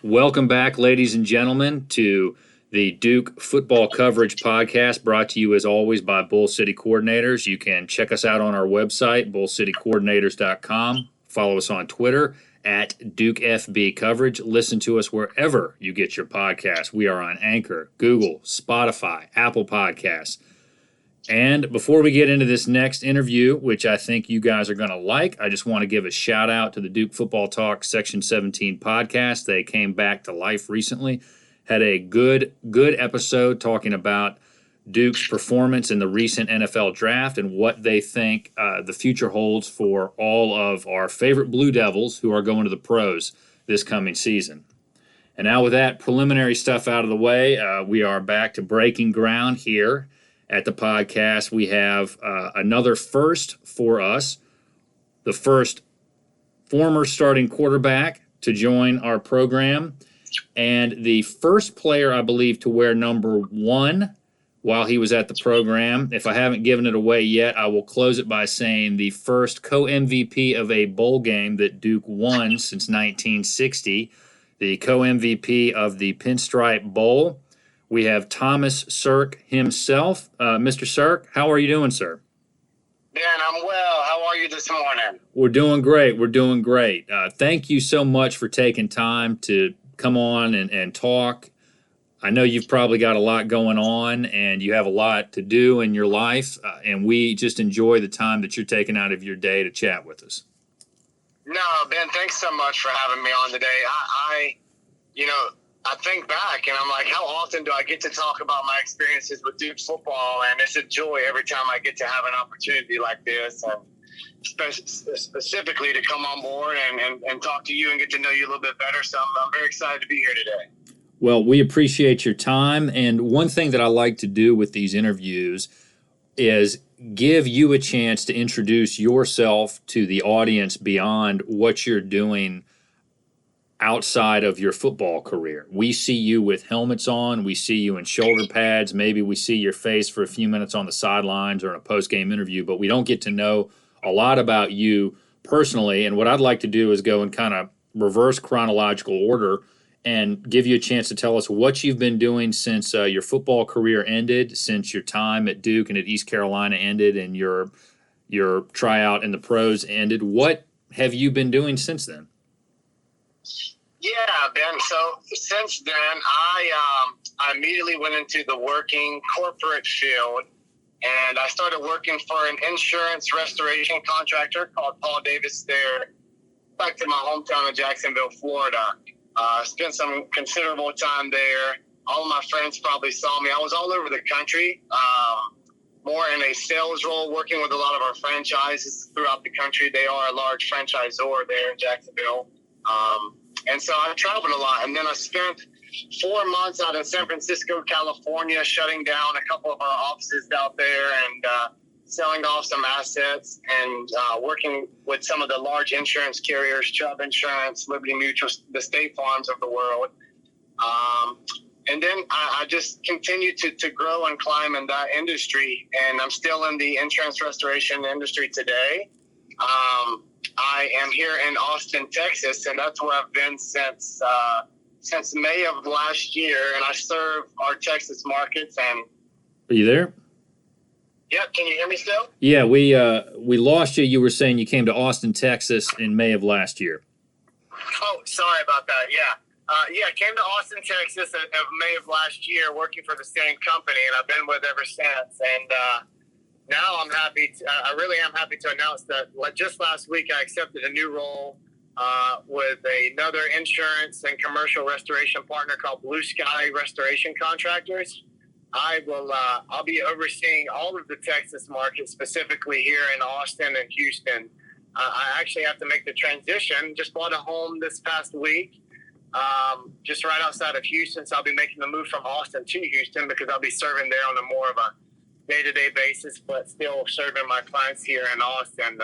Welcome back, ladies and gentlemen, to the Duke Football Coverage Podcast, brought to you as always by Bull City Coordinators. You can check us out on our website, bullcitycoordinators.com. Follow us on Twitter at DukeFB Coverage. Listen to us wherever you get your podcasts. We are on Anchor, Google, Spotify, Apple Podcasts. And before we get into this next interview, which I think you guys are going to like, I just want to give a shout out to the Duke Football Talk Section 17 podcast. They came back to life recently. Had a good episode talking about Duke's performance in the recent NFL draft and what they think the future holds for all of our favorite Blue Devils who are going to the pros this coming season. And now with that preliminary stuff out of the way, we are back to breaking ground here at the podcast. We have another first for us, the first former starting quarterback to join our program, and the first player, I believe, to wear number 1 while he was at the program. If I haven't given it away yet, I will close it by saying the first co-MVP of a bowl game that Duke won since 1960, the co-MVP of the Pinstripe Bowl. We have Thomas Sirk himself. Mr. Sirk, how are you doing, sir? Dan, I'm well. How are you this morning? We're doing great. Thank you so much for taking time to come on and talk. I know you've probably got a lot going on and you have a lot to do in your life, and we just enjoy the time that you're taking out of your day to chat with us. No, Ben, thanks so much for having me on today. I think back and I'm like, how often do I get to talk about my experiences with Duke football? And it's a joy every time I get to have an opportunity like this, and specifically to come on board and talk to you and get to know you a little bit better. So I'm very excited to be here today. Well, we appreciate your time. And one thing that I like to do with these interviews is give you a chance to introduce yourself to the audience beyond what you're doing outside of your football career. We see you with helmets on. We see you in shoulder pads. Maybe we see your face for a few minutes on the sidelines or in a post-game interview, but we don't get to know a lot about you personally. And what I'd like to do is go in kind of reverse chronological order and give you a chance to tell us what you've been doing since your football career ended, since your time at Duke and at East Carolina ended, and your tryout in the pros ended. What have you been doing since then? Yeah, Ben. So since then, I immediately went into the working corporate field, and I started working for an insurance restoration contractor called Paul Davis there, back to my hometown of Jacksonville, Florida. Spent some considerable time there. All of my friends probably saw me. I was all over the country, more in a sales role, working with a lot of our franchises throughout the country. They are a large franchisor there in Jacksonville. And so I traveled a lot. And then I spent 4 months out in San Francisco, California, shutting down a couple of our offices out there and selling off some assets and working with some of the large insurance carriers, Chubb Insurance, Liberty Mutual, the State Farms of the world. And then I just continued to grow and climb in that industry. And I'm still in the insurance restoration industry today. I am here in Austin, Texas, and that's where I've been since May of last year. And I serve our Texas markets. And are you there? Yep. Can you hear me still? Yeah, we lost you. You were saying you came to Austin, Texas in May of last year. Oh, sorry about that. Yeah. I came to Austin, Texas of May of last year, working for the same company, and I've been with ever since. And now I'm happy. I really am happy to announce that just last week I accepted a new role with another insurance and commercial restoration partner called Blue Sky Restoration Contractors. I'll be overseeing all of the Texas markets, specifically here in Austin and Houston. I actually have to make the transition. Just bought a home this past week, just right outside of Houston. So I'll be making the move from Austin to Houston because I'll be serving there on a more of a day-to-day basis, but still serving my clients here in Austin. And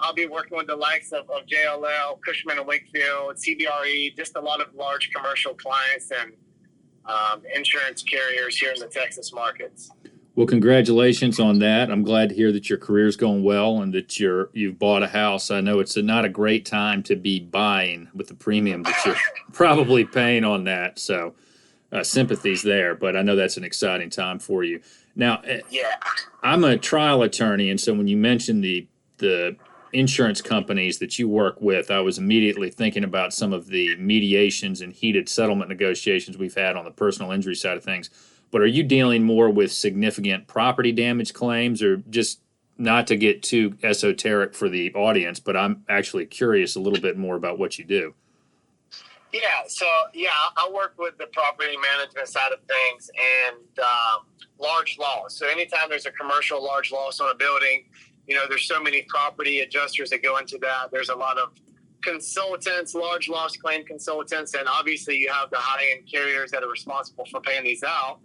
I'll be working with the likes of JLL, Cushman & Wakefield, CBRE, just a lot of large commercial clients and insurance carriers here in the Texas markets. Well, congratulations on that. I'm glad to hear that your career's going well and that you've bought a house. I know it's not a great time to be buying with the premium that you're probably paying on that. So sympathies there, but I know that's an exciting time for you. Now, Yeah. I'm a trial attorney, and so when you mentioned the insurance companies that you work with, I was immediately thinking about some of the mediations and heated settlement negotiations we've had on the personal injury side of things. But are you dealing more with significant property damage claims, or just not to get too esoteric for the audience, but I'm actually curious a little bit more about what you do. Yeah, so I work with the property management side of things and large loss. So anytime there's a commercial large loss on a building, there's so many property adjusters that go into that. There's a lot of consultants, large loss claim consultants, and obviously you have the high-end carriers that are responsible for paying these out.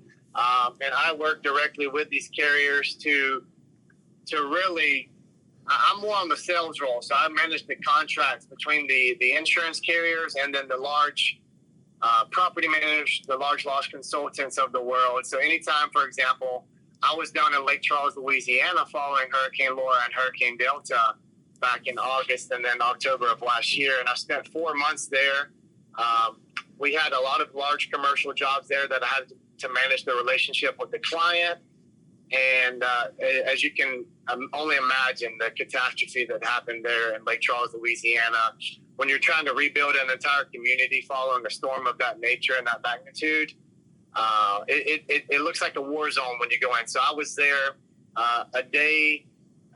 And I work directly with these carriers to really, I'm more on the sales role. So I manage the contracts between the insurance carriers and then the large property managers, the large loss consultants of the world. So anytime, for example, I was down in Lake Charles, Louisiana following Hurricane Laura and Hurricane Delta back in August and then October of last year. And I spent 4 months there. We had a lot of large commercial jobs there that I had to manage the relationship with the client. And as you can only imagine, the catastrophe that happened there in Lake Charles, Louisiana, when you're trying to rebuild an entire community following a storm of that nature and that magnitude, it looks like a war zone when you go in. So I was there a day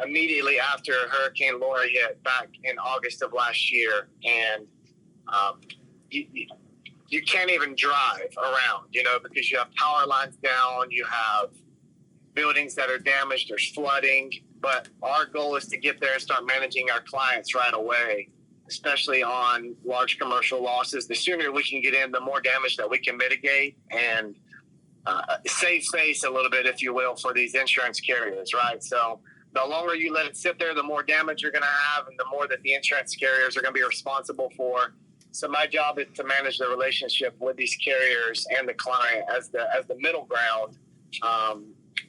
immediately after Hurricane Laura hit back in August of last year. And you can't even drive around, because you have power lines down, you have buildings that are damaged, there's flooding. But our goal is to get there and start managing our clients right away, especially on large commercial losses. The sooner we can get in, the more damage that we can mitigate and save face a little bit, if you will, for these insurance carriers, right? So the longer you let it sit there, the more damage you're going to have and the more that the insurance carriers are going to be responsible for. So my job is to manage the relationship with these carriers and the client as the middle ground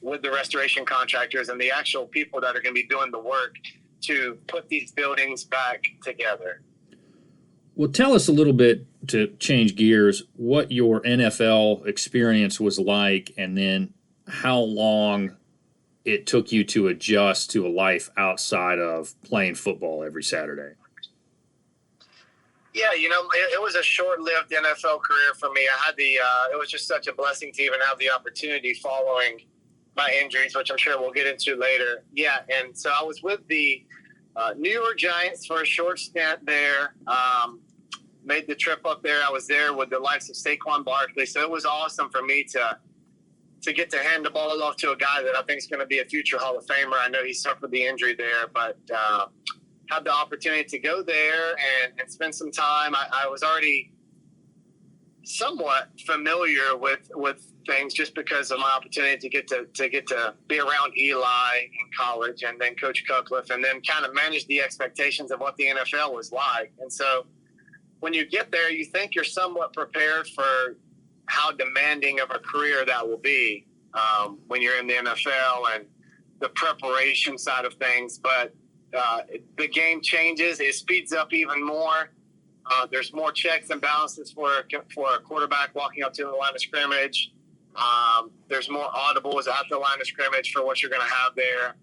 with the restoration contractors and the actual people that are going to be doing the work to put these buildings back together. Well, tell us a little bit, to change gears, what your NFL experience was like, and then how long it took you to adjust to a life outside of playing football every Saturday. Yeah, it was a short-lived NFL career for me. I had it was just such a blessing to even have the opportunity following my injuries, which I'm sure we'll get into later. Yeah, and so I was with the New York Giants for a short stint there. Made the trip up there. I was there with the likes of Saquon Barkley, so it was awesome for me to get to hand the ball off to a guy that I think is going to be a future Hall of Famer. I know he suffered the injury there, but had the opportunity to go there and spend some time. I was already somewhat familiar with things just because of my opportunity to get to be around Eli in college and then Coach Cutcliffe, and then kind of manage the expectations of what the NFL was like. And so when you get there, you think you're somewhat prepared for how demanding of a career that will be when you're in the NFL and the preparation side of things. But the game changes. It speeds up even more. There's more checks and balances for a quarterback walking up to the line of scrimmage. There's more audibles at the line of scrimmage for what you're going to have there.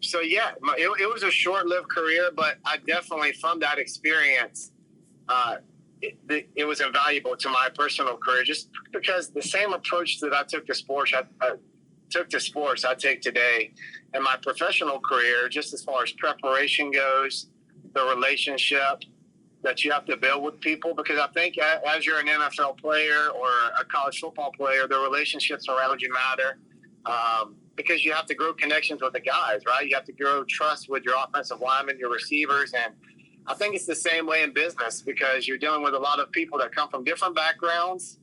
So, yeah, it was a short-lived career, but I definitely, from that experience, it was invaluable to my personal career, just because the same approach that I took to sports, I take today in my professional career, just as far as preparation goes, the relationship that you have to build with people. Because I think as you're an NFL player or a college football player, the relationships around you matter. Because you have to grow connections with the guys, right? You have to grow trust with your offensive linemen, your receivers. And I think it's the same way in business, because you're dealing with a lot of people that come from different backgrounds.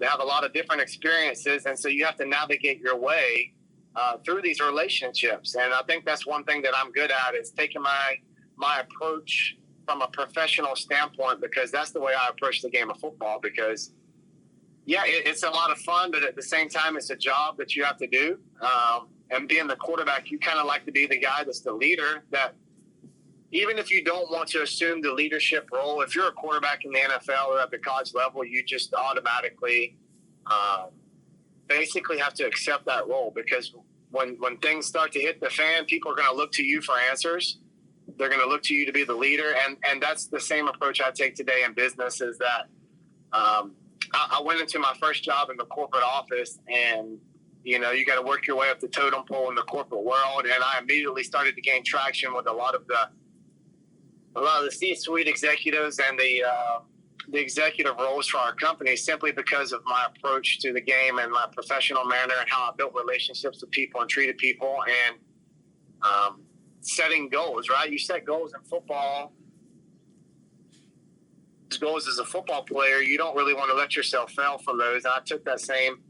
They have a lot of different experiences. And so you have to navigate your way through these relationships. And I think that's one thing that I'm good at, is taking my approach from a professional standpoint, because that's the way I approach the game of football. Because Yeah, it's a lot of fun, but at the same time, it's a job that you have to do. And being the quarterback, you kind of like to be the guy that's the leader, that even if you don't want to assume the leadership role, if you're a quarterback in the NFL or at the college level, you just automatically basically have to accept that role, because when things start to hit the fan, people are going to look to you for answers. They're going to look to you to be the leader. And that's the same approach I take today in business, is that I went into my first job in the corporate office, and you got to work your way up the totem pole in the corporate world. And I immediately started to gain traction with a lot of the C-suite executives and the executive roles for our company, simply because of my approach to the game and my professional manner and how I built relationships with people and treated people, and setting goals, right? You set goals in football. Goals as a football player, you don't really want to let yourself fail from those. And I took that same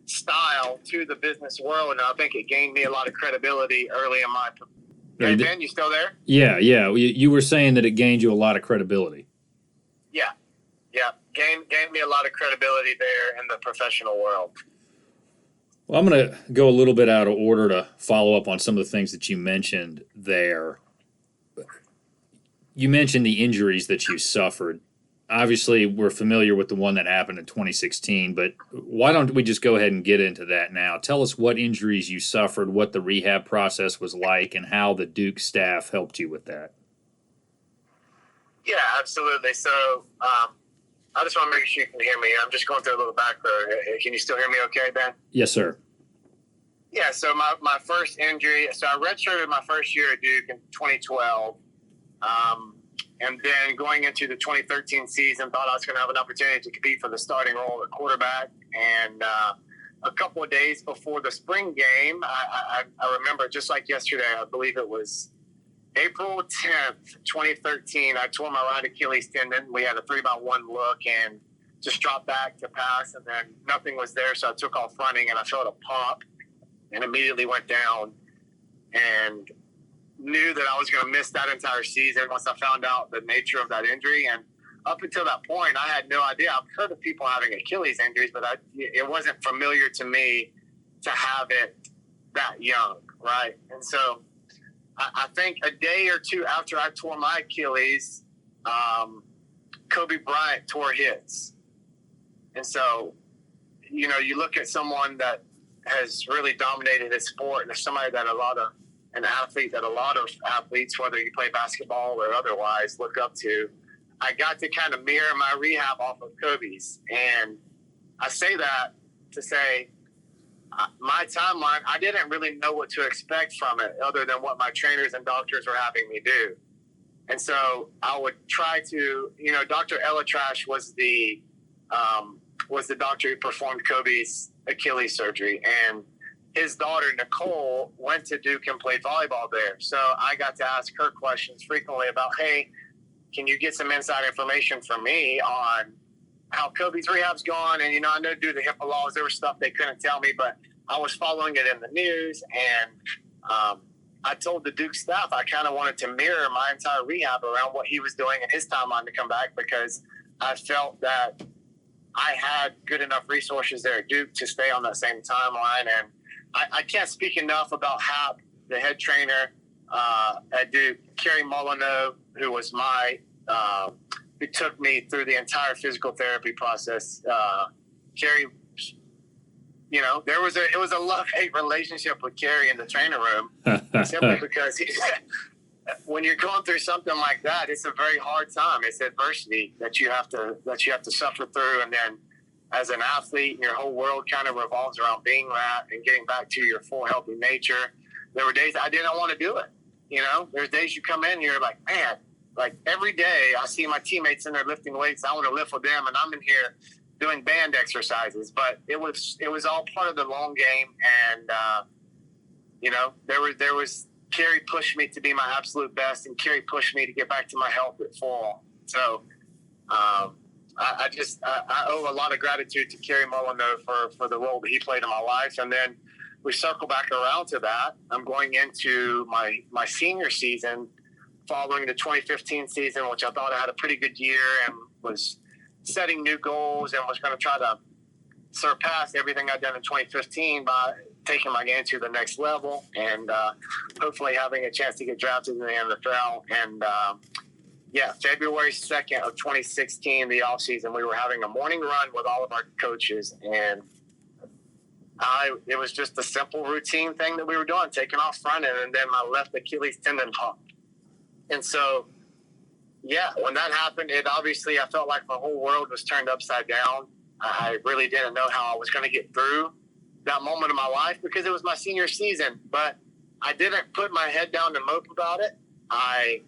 style to the business world, and I think it gained me a lot of credibility early in my. Hey, Ben, you still there? Yeah. You were saying that it gained you a lot of credibility. Yeah. Gained me a lot of credibility there in the professional world. Well, I'm going to go a little bit out of order to follow up on some of the things that you mentioned there. You mentioned the injuries that you suffered. Obviously, we're familiar with the one that happened in 2016, but why don't we just go ahead and get into that now? Tell us what injuries you suffered, what the rehab process was like, and how the Duke staff helped you with that. Yeah, absolutely. So I just want to make sure you can hear me. I'm just going through a little back road. Can you still hear me okay, Ben? Yes, sir. Yeah, so my first injury, so I redshirted my first year at Duke in 2012. And then going into the 2013 season, thought I was going to have an opportunity to compete for the starting role at quarterback. And a couple of days before the spring game, I remember just like yesterday, I believe it was April 10th, 2013, I tore my right Achilles tendon. We had a 3-by-1 look and just dropped back to pass, and then nothing was there, so I took off running, and I felt a pop and immediately went down and knew that I was going to miss that entire season once I found out the nature of that injury. And up until that point, I had no idea. I've heard of people having Achilles injuries, but it wasn't familiar to me to have it that young, right? And so I think a day or two after I tore my Achilles, Kobe Bryant tore his. And so, you look at someone that has really dominated his sport, and somebody that an athlete that a lot of athletes, whether you play basketball or otherwise, look up to. I got to kind of mirror my rehab off of Kobe's. And I say that to say my timeline, I didn't really know what to expect from it other than what my trainers and doctors were having me do. And so I would try to, Dr. Elatrash was the doctor who performed Kobe's Achilles surgery. And his daughter, Nicole, went to Duke and played volleyball there. So I got to ask her questions frequently about, hey, can you get some inside information from me on how Kobe's rehab's gone? And, I know due to HIPAA laws, there was stuff they couldn't tell me, but I was following it in the news. And I told the Duke staff I kind of wanted to mirror my entire rehab around what he was doing in his timeline to come back, because I felt that I had good enough resources there at Duke to stay on that same timeline. And I can't speak enough about Hap, the head trainer at Duke, Kerry Molyneux, who was who took me through the entire physical therapy process. Kerry, it was a love-hate relationship with Kerry in the training room, simply because when you're going through something like that, it's a very hard time. It's adversity that you have to suffer through, and then as an athlete, your whole world kind of revolves around being that and getting back to your full healthy nature. There were days I didn't want to do it. There's days you come in and you're like, man, like every day I see my teammates in there lifting weights. I want to lift with them, and I'm in here doing band exercises. But it was all part of the long game. And, there was Kerry pushed me to be my absolute best, and Kerry pushed me to get back to my health at full. So, I owe a lot of gratitude to Kerry Molyneux for the role that he played in my life. And then we circle back around to that. I'm going into my senior season following the 2015 season, which I thought I had a pretty good year and was setting new goals and was going to try to surpass everything I'd done in 2015 by taking my game to the next level and hopefully having a chance to get drafted in the NFL. And February 2nd of 2016, the offseason, we were having a morning run with all of our coaches, and it was just a simple routine thing that we were doing, taking off running, and then my left Achilles tendon popped. And so, when that happened, I felt like my whole world was turned upside down. I really didn't know how I was going to get through that moment of my life because it was my senior season, but I didn't put my head down and mope about it. I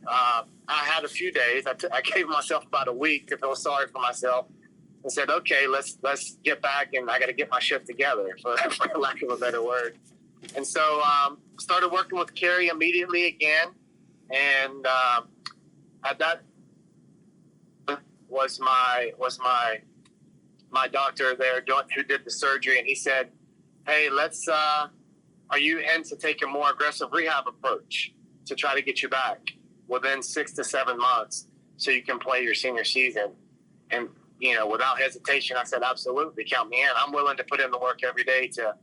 had a few days. I gave myself about a week to feel sorry for myself and said, okay, let's get back, and I got to get my shit together, for lack of a better word. And so started working with Carrie immediately again, and at that was my doctor there who did the surgery, and he said, hey, are you in to take a more aggressive rehab approach to try to get you back within 6 to 7 months so you can play your senior season? And, without hesitation, I said, absolutely, count me in. I'm willing to put in the work every day to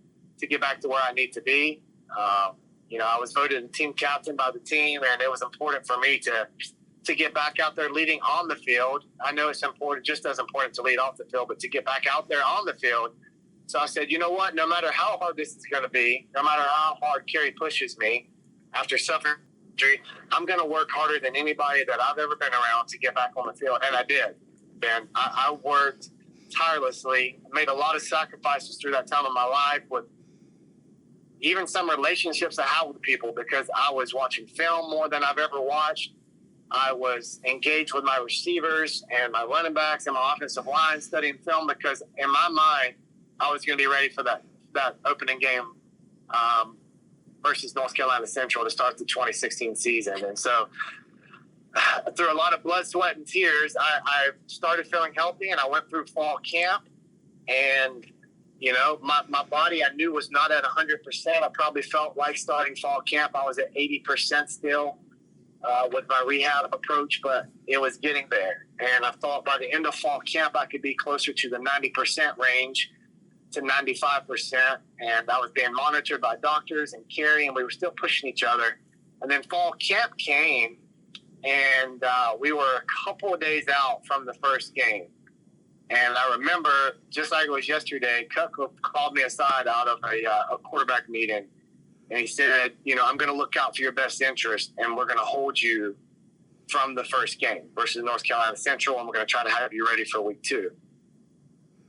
get back to where I need to be. I was voted the team captain by the team, and it was important for me to get back out there leading on the field. I know it's important, just as important to lead off the field, but to get back out there on the field. So I said, you know what, no matter how hard this is going to be, no matter how hard Carrie pushes me after suffering injury, I'm going to work harder than anybody that I've ever been around to get back on the field. And I did, Ben. I worked tirelessly, made a lot of sacrifices through that time of my life with even some relationships I had with people because I was watching film more than I've ever watched. I was engaged with my receivers and my running backs and my offensive line studying film because in my mind, I was going to be ready for that opening game versus North Carolina Central to start the 2016 season. And so through a lot of blood, sweat, and tears, I started feeling healthy, and I went through fall camp. And, my body I knew was not at 100%. I probably felt like starting fall camp I was at 80% still with my rehab approach, but it was getting there. And I thought by the end of fall camp I could be closer to the 90% range to 95%, and I was being monitored by doctors and Carrie, and we were still pushing each other. And then fall camp came, and we were a couple of days out from the first game. And I remember, just like it was yesterday, Cutcliffe called me aside out of a quarterback meeting, and he said, I'm going to look out for your best interest, and we're going to hold you from the first game versus North Carolina Central, and we're going to try to have you ready for week 2.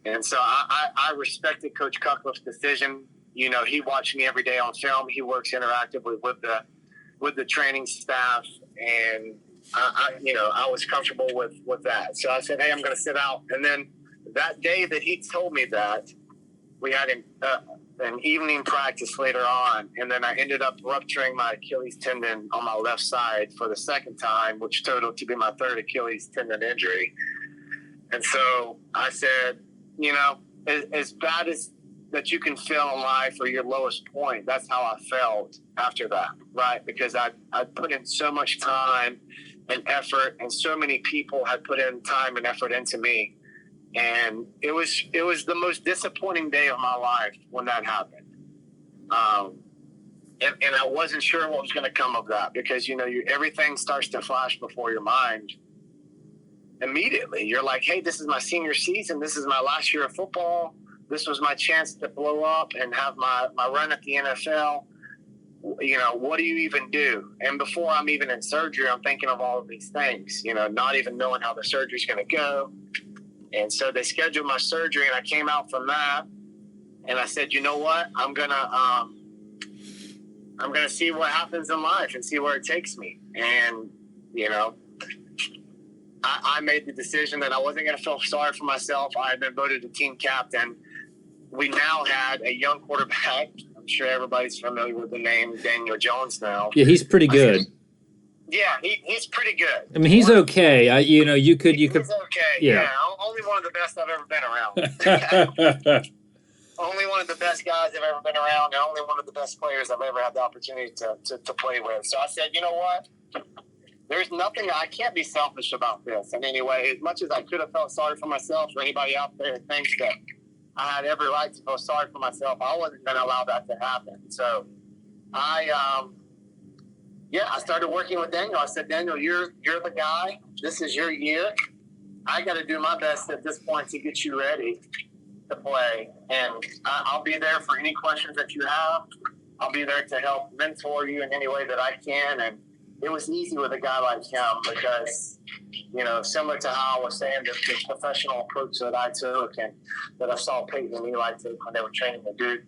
And so I respected Coach Cutcliffe's decision. He watched me every day on film. He works interactively with the training staff, and I was comfortable with that. So I said, hey, I'm going to sit out. And then that day that he told me that, we had an evening practice later on, and then I ended up rupturing my Achilles tendon on my left side for the second time, which totaled to be my third Achilles tendon injury. And so I said, as bad as that you can feel in life or your lowest point, that's how I felt after that, right? Because I put in so much time and effort, and so many people had put in time and effort into me. And it was the most disappointing day of my life when that happened. And I wasn't sure what was going to come of that because, everything starts to flash before your mind immediately. You're like, hey, this is my senior season. This is my last year of football. This was my chance to blow up and have my run at the NFL. What do you even do? And before I'm even in surgery, I'm thinking of all of these things, not even knowing how the surgery's going to go. And so they scheduled my surgery, and I came out from that, and I said, you know what? I'm gonna see what happens in life and see where it takes me. And I made the decision that I wasn't going to feel sorry for myself. I had been voted the team captain. We now had a young quarterback. I'm sure everybody's familiar with the name Daniel Jones now. Yeah, he's pretty good. He's pretty good. I mean, he's okay. You could. He's okay. Yeah, only one of the best I've ever been around. Only one of the best guys I've ever been around, and only one of the best players I've ever had the opportunity to play with. So I said, you know what? There's nothing, I can't be selfish about this in any way. As much as I could have felt sorry for myself or anybody out there who thinks that I had every right to feel sorry for myself. I wasn't going to allow that to happen. So I started working with Daniel. I said, Daniel, you're the guy. This is your year. I got to do my best at this point to get you ready to play. And I'll be there for any questions that you have. I'll be there to help mentor you in any way that I can. And it was easy with a guy like him because, similar to how I was saying, the professional approach that I took and that I saw Peyton and Eli take when they were training the Duke,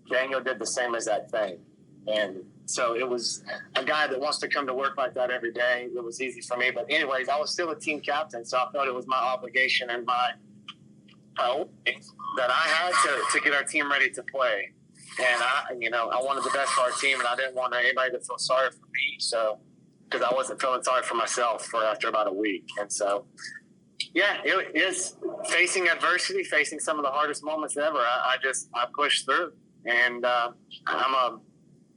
Daniel did the same exact thing. And so it was a guy that wants to come to work like that every day. It was easy for me. But anyways, I was still a team captain, so I felt it was my obligation and my priority that I had to get our team ready to play. And I wanted the best for our team, and I didn't want anybody to feel sorry for me. So, because I wasn't feeling sorry for myself after about a week. And so, it is facing adversity, facing some of the hardest moments ever. I pushed through, and I'm a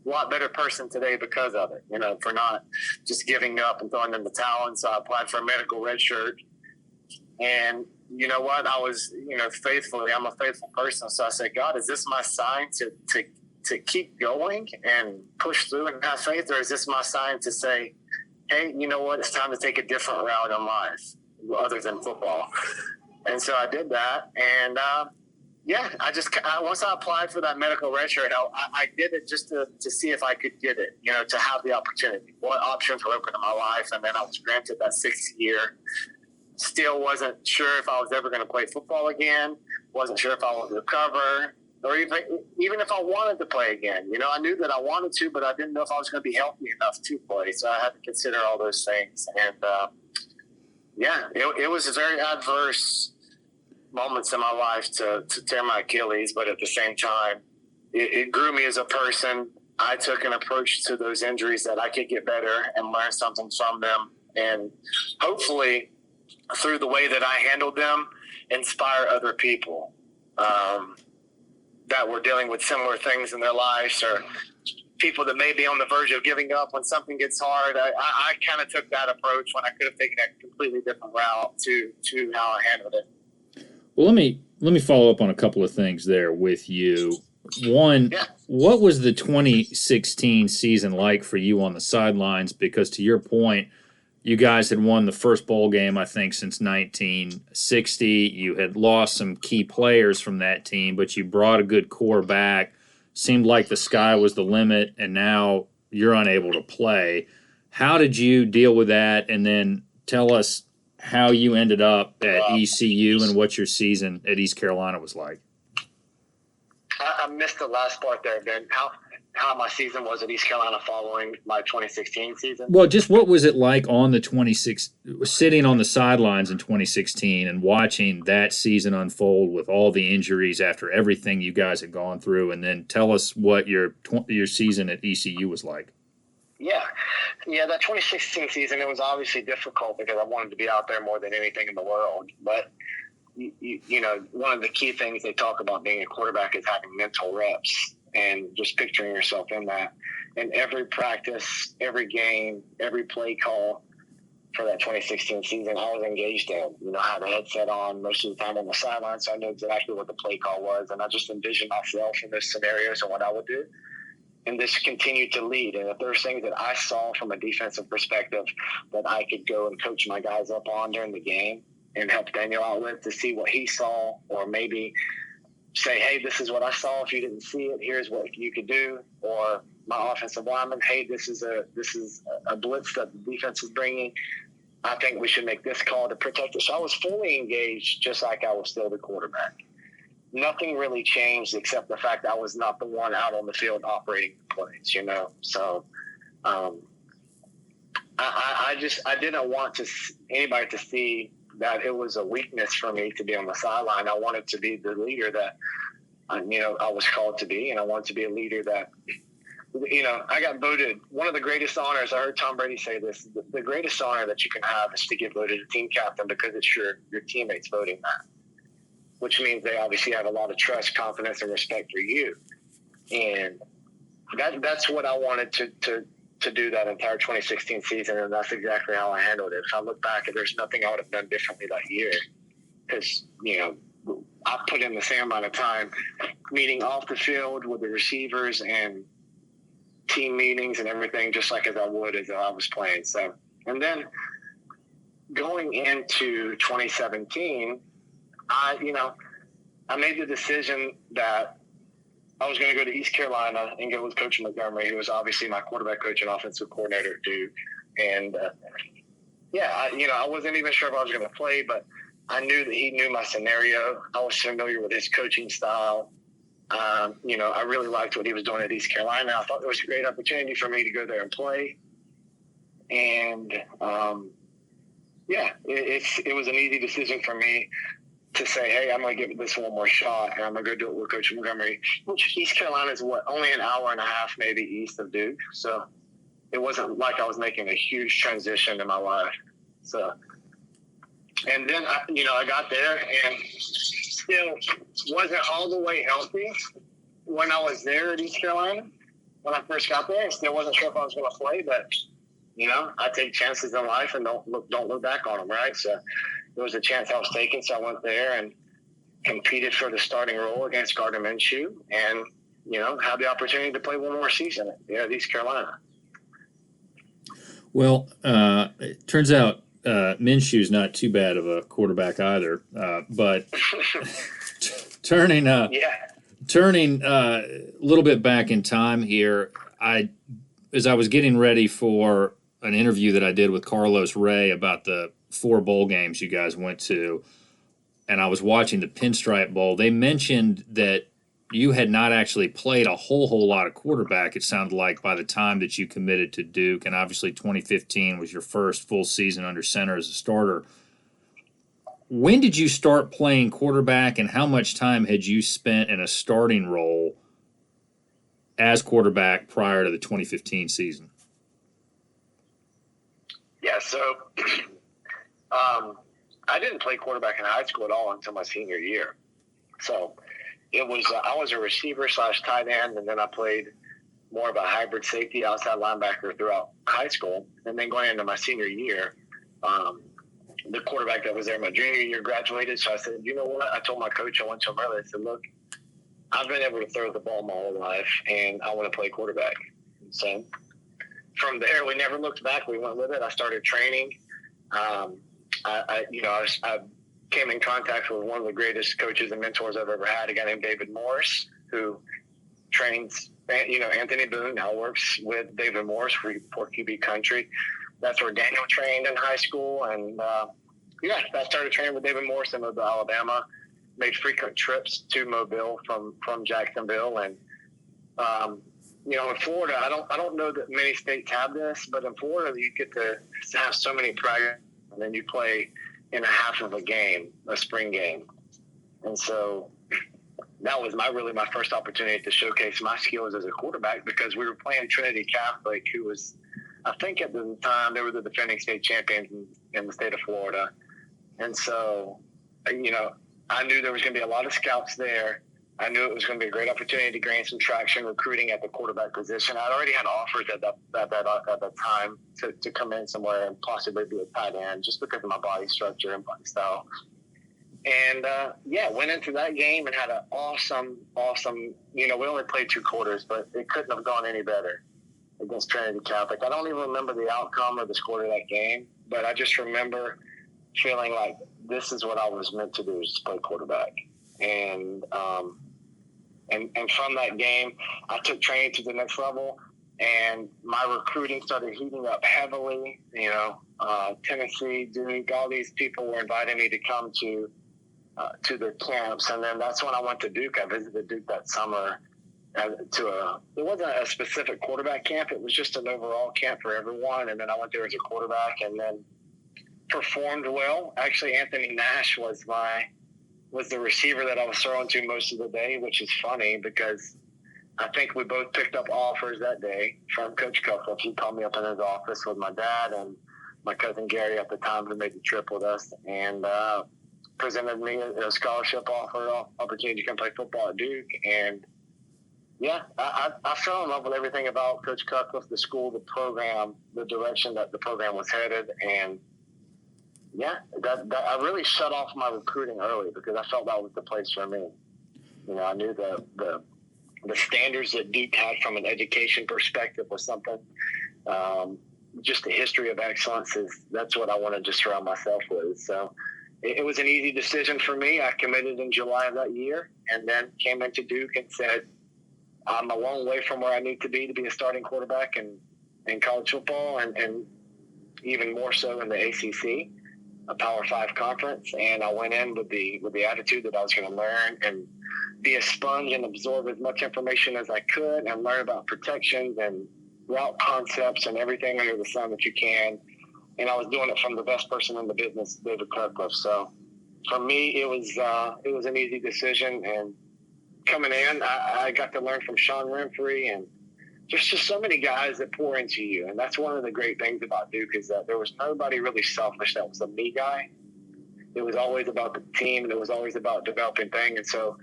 lot better person today because of it, for not just giving up and throwing in the towel. And so I applied for a medical red shirt. And you know what? I was, I'm a faithful person. So I said, God, is this my sign to keep going and push through and have faith? Or is this my sign to say, hey, you know what? It's time to take a different route in life other than football. And so I did that. And, once I applied for that medical red shirt, I did it just to see if I could get it, to have the opportunity. What options were open in my life? And then I was granted that 6th year. Still wasn't sure if I was ever going to play football again. Wasn't sure if I would recover, or even if I wanted to play again. I knew that I wanted to, but I didn't know if I was going to be healthy enough to play. So I had to consider all those things. And it was a very adverse moments in my life to tear my Achilles, but at the same time, it grew me as a person. I took an approach to those injuries that I could get better and learn something from them, and hopefully through the way that I handled them, inspire other people that were dealing with similar things in their lives, or people that may be on the verge of giving up when something gets hard. I kind of took that approach when I could have taken a completely different route to how I handled it. Well, let me follow up on a couple of things there with you. One, What was the 2016 season like for you on the sidelines? Because to your point, you guys had won the first bowl game, I think, since 1960. You had lost some key players from that team, but you brought a good core back. Seemed like the sky was the limit, and now you're unable to play. How did you deal with that? And then tell us how you ended up at ECU and what your season at East Carolina was like. I missed the last part there, Ben. How my season was at East Carolina following my 2016 season? Well, just what was it like on the sitting on the sidelines in 2016 and watching that season unfold with all the injuries after everything you guys had gone through, and then tell us what your season at ECU was like. Yeah, that 2016 season, it was obviously difficult because I wanted to be out there more than anything in the world. But, one of the key things they talk about being a quarterback is having mental reps and just picturing yourself in that. And every practice, every game, every play call for that 2016 season, I was engaged in. I had a headset on most of the time on the sideline, so I knew exactly what the play call was. And I just envisioned myself in those scenarios and what I would do. And this continued to lead. And if there's things that I saw from a defensive perspective that I could go and coach my guys up on during the game and help Daniel out with to see what he saw, or maybe say, hey, this is what I saw. If you didn't see it, here's what you could do. Or my offensive lineman, hey, this is a blitz that the defense is bringing. I think we should make this call to protect it. So I was fully engaged, just like I was still the quarterback. Nothing really changed except the fact I was not the one out on the field operating the plays, So I didn't want anybody to see that it was a weakness for me to be on the sideline. I wanted to be the leader that, I was called to be, and I wanted to be a leader that, I got voted one of the greatest honors. I heard Tom Brady say this: the greatest honor that you can have is to get voted a team captain, because it's your teammates voting that, which means they obviously have a lot of trust, confidence, and respect for you. And that's what I wanted to do that entire 2016 season, and that's exactly how I handled it. If I look back, there's nothing I would have done differently that year, because I put in the same amount of time meeting off the field with the receivers and team meetings and everything, just like as I would as I was playing. So, and then going into 2017, I made the decision that I was going to go to East Carolina and go with Coach Montgomery, who was obviously my quarterback coach and offensive coordinator at Duke. And I wasn't even sure if I was going to play, but I knew that he knew my scenario. I was familiar with his coaching style. I really liked what he was doing at East Carolina. I thought it was a great opportunity for me to go there and play. And, it was an easy decision for me to say, hey, I'm going to give this one more shot, and I'm going to go do it with Coach Montgomery, which East Carolina is only an hour and a half maybe east of Duke. So it wasn't like I was making a huge transition in my life. So, and then, I got there and still wasn't all the way healthy when I was there at East Carolina. When I first got there, I still wasn't sure if I was going to play, but, I take chances in life and don't look back on them, right? So there was a chance I was taking, so I went there and competed for the starting role against Gardner Minshew and, had the opportunity to play one more season at East Carolina. Well, it turns out Minshew's not too bad of a quarterback either, but turning a little bit back in time here, as I was getting ready for an interview that I did with Carlos Ray about the 4 bowl games you guys went to, and I was watching the Pinstripe Bowl, they mentioned that you had not actually played a whole lot of quarterback, it sounded like, by the time that you committed to Duke, and obviously 2015 was your first full season under center as a starter. When did you start playing quarterback, and how much time had you spent in a starting role as quarterback prior to the 2015 season? Yeah, so I didn't play quarterback in high school at all until my senior year. So it was I was a receiver / tight end, and then I played more of a hybrid safety, outside linebacker throughout high school. And then going into my senior year, the quarterback that was there my junior year graduated. So I said, you know what? I told my coach, I went to him earlier, I said, look, I've been able to throw the ball my whole life, and I want to play quarterback. So from there, we never looked back. We went with it. I started training. I came in contact with one of the greatest coaches and mentors I've ever had, a guy named David Morris, who trains, Anthony Boone now works with David Morris for QB Country. That's where Daniel trained in high school. And, I started training with David Morris in Mobile, Alabama, made frequent trips to Mobile from Jacksonville. And, in Florida, I don't know that many states have this, but in Florida, you get to have so many practices, and then you play in a half of a game, a spring game. And so that was my first opportunity to showcase my skills as a quarterback, because we were playing Trinity Catholic, who was, I think at the time, they were the defending state champions in the state of Florida. And so, I knew there was going to be a lot of scouts there. I knew it was going to be a great opportunity to gain some traction recruiting at the quarterback position. I'd already had offers at that time to come in somewhere and possibly be a tight end, just because of my body structure and body style. And, went into that game and had an awesome, we only played 2 quarters, but it couldn't have gone any better against Trinity Catholic. I don't even remember the outcome or the score of that game, but I just remember feeling like this is what I was meant to do, is to play quarterback. And from that game, I took training to the next level, and my recruiting started heating up heavily. Tennessee, Duke, all these people were inviting me to come to their camps, and then that's when I went to Duke. I visited Duke that summer it wasn't a specific quarterback camp; it was just an overall camp for everyone. And then I went there as a quarterback, and then performed well. Actually, Anthony Nash was the receiver that I was throwing to most of the day, which is funny because I think we both picked up offers that day from Coach Cutcliffe. He called me up in his office with my dad and my cousin Gary at the time, who made the trip with us, and presented me a scholarship opportunity to come play football at Duke. And I fell in love with everything about Coach Cutcliffe, the school, the program, the direction that the program was headed. And Yeah, that I really shut off my recruiting early because I felt that was the place for me. You know, I knew the standards that Duke had from an education perspective was something. Just the history of excellence that's what I wanted to surround myself with. So it was an easy decision for me. I committed in July of that year and then came into Duke and said, I'm a long way from where I need to be a starting quarterback in college football and even more so in the ACC, a Power 5 conference. And I went in with the attitude that I was going to learn and be a sponge and absorb as much information as I could and learn about protections and route concepts and everything under the sun that you can. And I was doing it from the best person in the business, David Cutcliffe. So for me, it was an easy decision. And coming in, I got to learn from Sean Renfrey and just so many guys that pour into you. And that's one of the great things about Duke is that there was nobody really selfish that was a me guy. It was always about the team and it was always about developing things. And so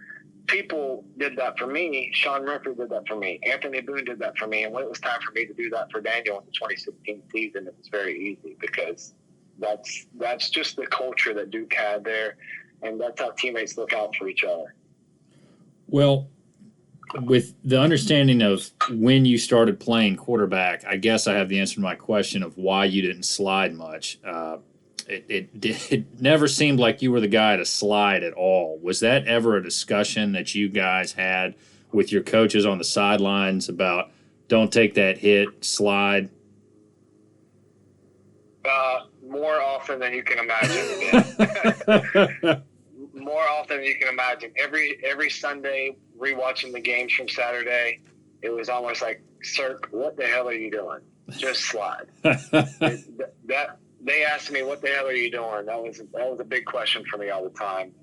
people did that for me. Sean Renfrey did that for me. Anthony Boone did that for me. And when it was time for me to do that for Daniel in the 2016 season, it was very easy because that's just the culture that Duke had there. And that's how teammates look out for each other. Well, with the understanding of when you started playing quarterback, I guess I have the answer to my question of why you didn't slide much. It never seemed like you were the guy to slide at all. Was that ever a discussion that you guys had with your coaches on the sidelines about don't take that hit, slide? More often than you can imagine. More often than you can imagine. Every Sunday, rewatching the games from Saturday, it was almost like, Sirk, what the hell are you doing? Just slide. They asked me, what the hell are you doing? That was a big question for me all the time.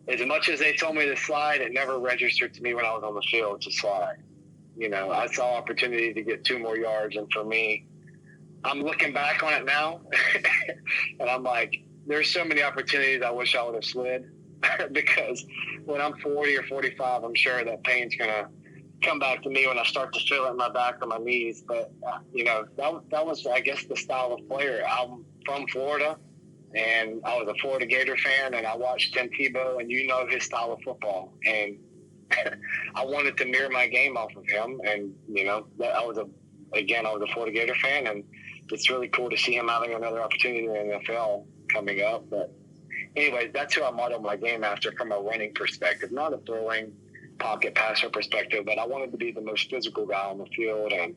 As much as they told me to slide, it never registered to me when I was on the field to slide. You know, I saw opportunity to get 2 more yards, and for me, I'm looking back on it now, and I'm like, there's so many opportunities I wish I would have slid because when I'm 40 or 45, I'm sure that pain's going to come back to me when I start to feel it in my back or my knees. But, you know, that was, I guess, the style of player. I'm from Florida, and I was a Florida Gator fan, and I watched Tim Tebow, and you know his style of football. And I wanted to mirror my game off of him. And, you know, I was a Florida Gator fan, and it's really cool to see him having another opportunity in the NFL coming up. But anyways, that's who I modeled my game after from a running perspective, not a throwing pocket passer perspective, but I wanted to be the most physical guy on the field. And,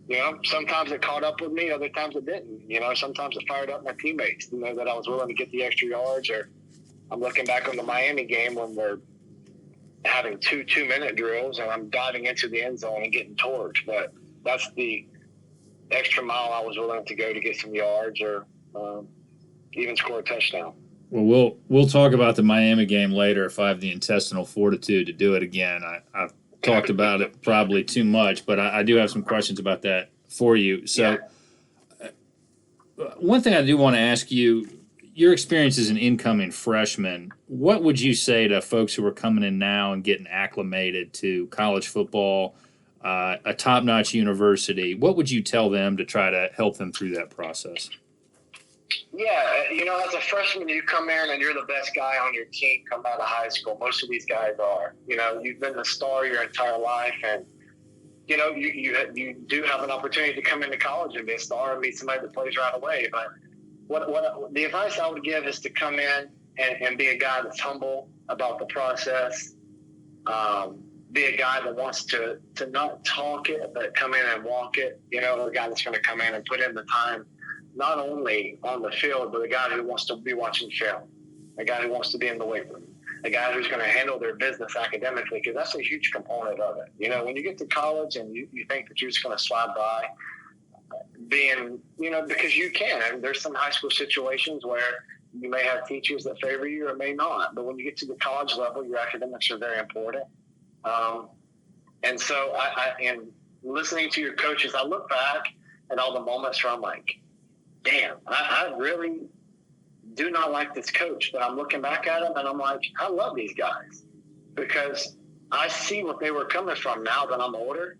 you know, sometimes it caught up with me, other times it didn't. You know, sometimes it fired up my teammates, you know, that I was willing to get the extra yards. Or I'm looking back on the Miami game when we're having 2 2-minute drills and I'm diving into the end zone and getting torched. But that's the extra mile I was willing to go to get some yards or even score a touchdown. Well, we'll talk about the Miami game later if I have the intestinal fortitude to do it again. I've talked about it probably too much, but I do have some questions about that for you. So one thing I do want to ask you, your experience as an incoming freshman, what would you say to folks who are coming in now and getting acclimated to college football, a top-notch university? What would you tell them to try to help them through that process? Yeah, you know, as a freshman, you come in and you're the best guy on your team come out of high school. Most of these guys are. You know, you've been the star your entire life, and, you know, you do have an opportunity to come into college and be a star and meet somebody that plays right away. But what the advice I would give is to come in and be a guy that's humble about the process, be a guy that wants to not talk it, but come in and walk it. You know, a guy that's going to come in and put in the time, not only on the field, but a guy who wants to be watching film, a guy who wants to be in the weight room, a guy who's going to handle their business academically, because that's a huge component of it. You know, when you get to college and you think that you're just going to slide by, being, you know, because you can. And there's some high school situations where you may have teachers that favor you or may not. But when you get to the college level, your academics are very important. And so and listening to your coaches, I look back at all the moments where I'm like, damn, I really do not like this coach. But I'm looking back at him and I'm like, I love these guys because I see what they were coming from now that I'm older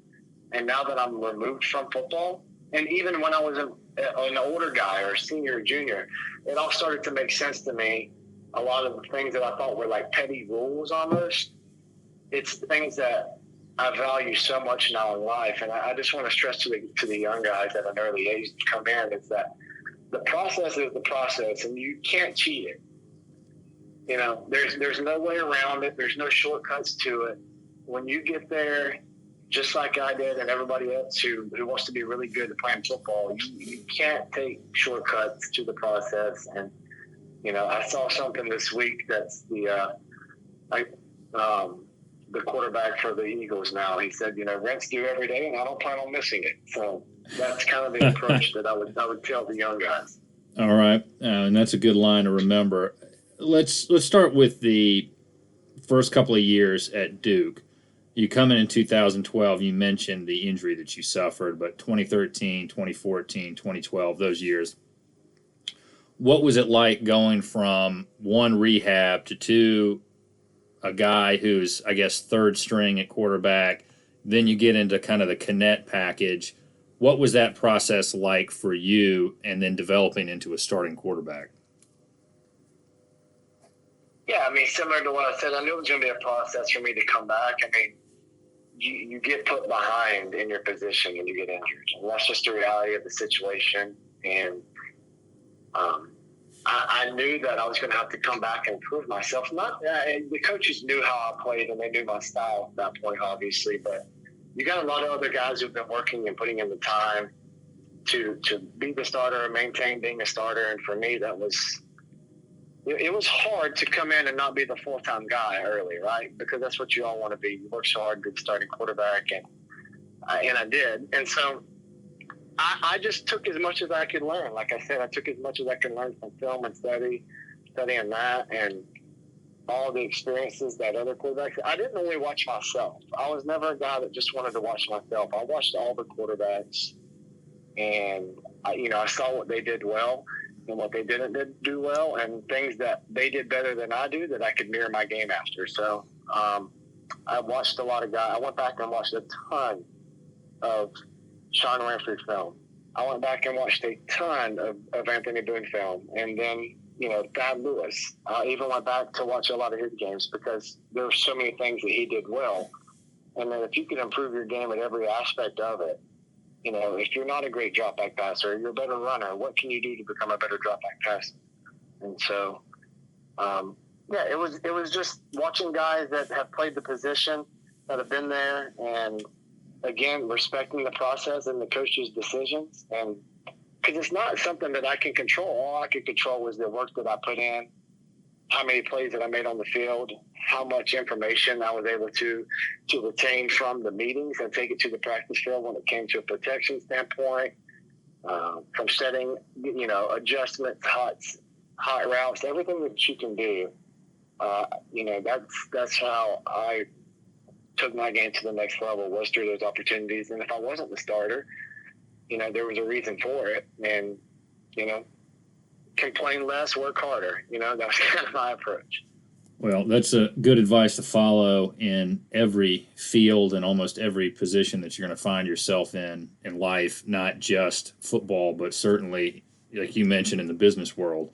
and now that I'm removed from football. And even when I was an older guy or a senior or junior, it all started to make sense to me. A lot of the things that I thought were like petty rules almost, it's things that I value so much now in life. And I just want to stress to the young guys at an early age to come in is that the process is the process and you can't cheat it. You know, there's no way around it. There's no shortcuts to it. When you get there, just like I did and everybody else who wants to be really good at playing football, you can't take shortcuts to the process. And, you know, I saw something this week that's the quarterback for the Eagles now. He said, you know, rents due every day and I don't plan on missing it. So that's kind of the approach that I would tell the young guys. All right. And that's a good line to remember. Let's start with the first couple of years at Duke. You come in 2012, you mentioned the injury that you suffered, but 2013, 2014, 2012, those years, what was it like going from one rehab to two, a guy who's, I guess, third string at quarterback, then you get into kind of the Connect package. What was that process like for you and then developing into a starting quarterback? Yeah, I mean, similar to what I said, I knew it was going to be a process for me to come back. I mean, you get put behind in your position when you get injured. And that's just the reality of the situation. And I knew that I was going to have to come back and prove myself. The coaches knew how I played and they knew my style at that point, obviously. But you got a lot of other guys who've been working and putting in the time to be the starter and maintain being a starter. And for me, it was hard to come in and not be the full-time guy early, right? Because that's what you all want to be. You work so hard to be the starting quarterback, and I did. And so I just took as much as I could learn. Like I said, I took as much as I could learn from film and studying that, and all the experiences that other quarterbacks. I didn't only watch myself. I was never a guy that just wanted to watch myself. I watched all the quarterbacks, and I saw what they did well and what they didn't do well, and things that they did better than I do that I could mirror my game after. So I watched a lot of guys. I went back and watched a ton of Sean Ramford film. I went back and watched a ton of Anthony Boone film. And then, Thad Lewis. I even went back to watch a lot of his games because there were so many things that he did well. And then if you could improve your game at every aspect of it, if you're not a great drop back passer, you're a better runner, what can you do to become a better drop back passer? And so, it was just watching guys that have played the position, that have been there, and again, respecting the process and the coach's decisions. And because it's not something that I can control. All I can control was the work that I put in, how many plays that I made on the field, how much information I was able to retain from the meetings and take it to the practice field when it came to a protection standpoint, from setting, adjustments, hot routes, everything that you can do. That's how I took my game to the next level, was through those opportunities. And if I wasn't the starter, there was a reason for it. And, complain less, work harder. That was kind of my approach. Well, that's a good advice to follow in every field and almost every position that you're going to find yourself in life, not just football, but certainly, like you mentioned, in the business world.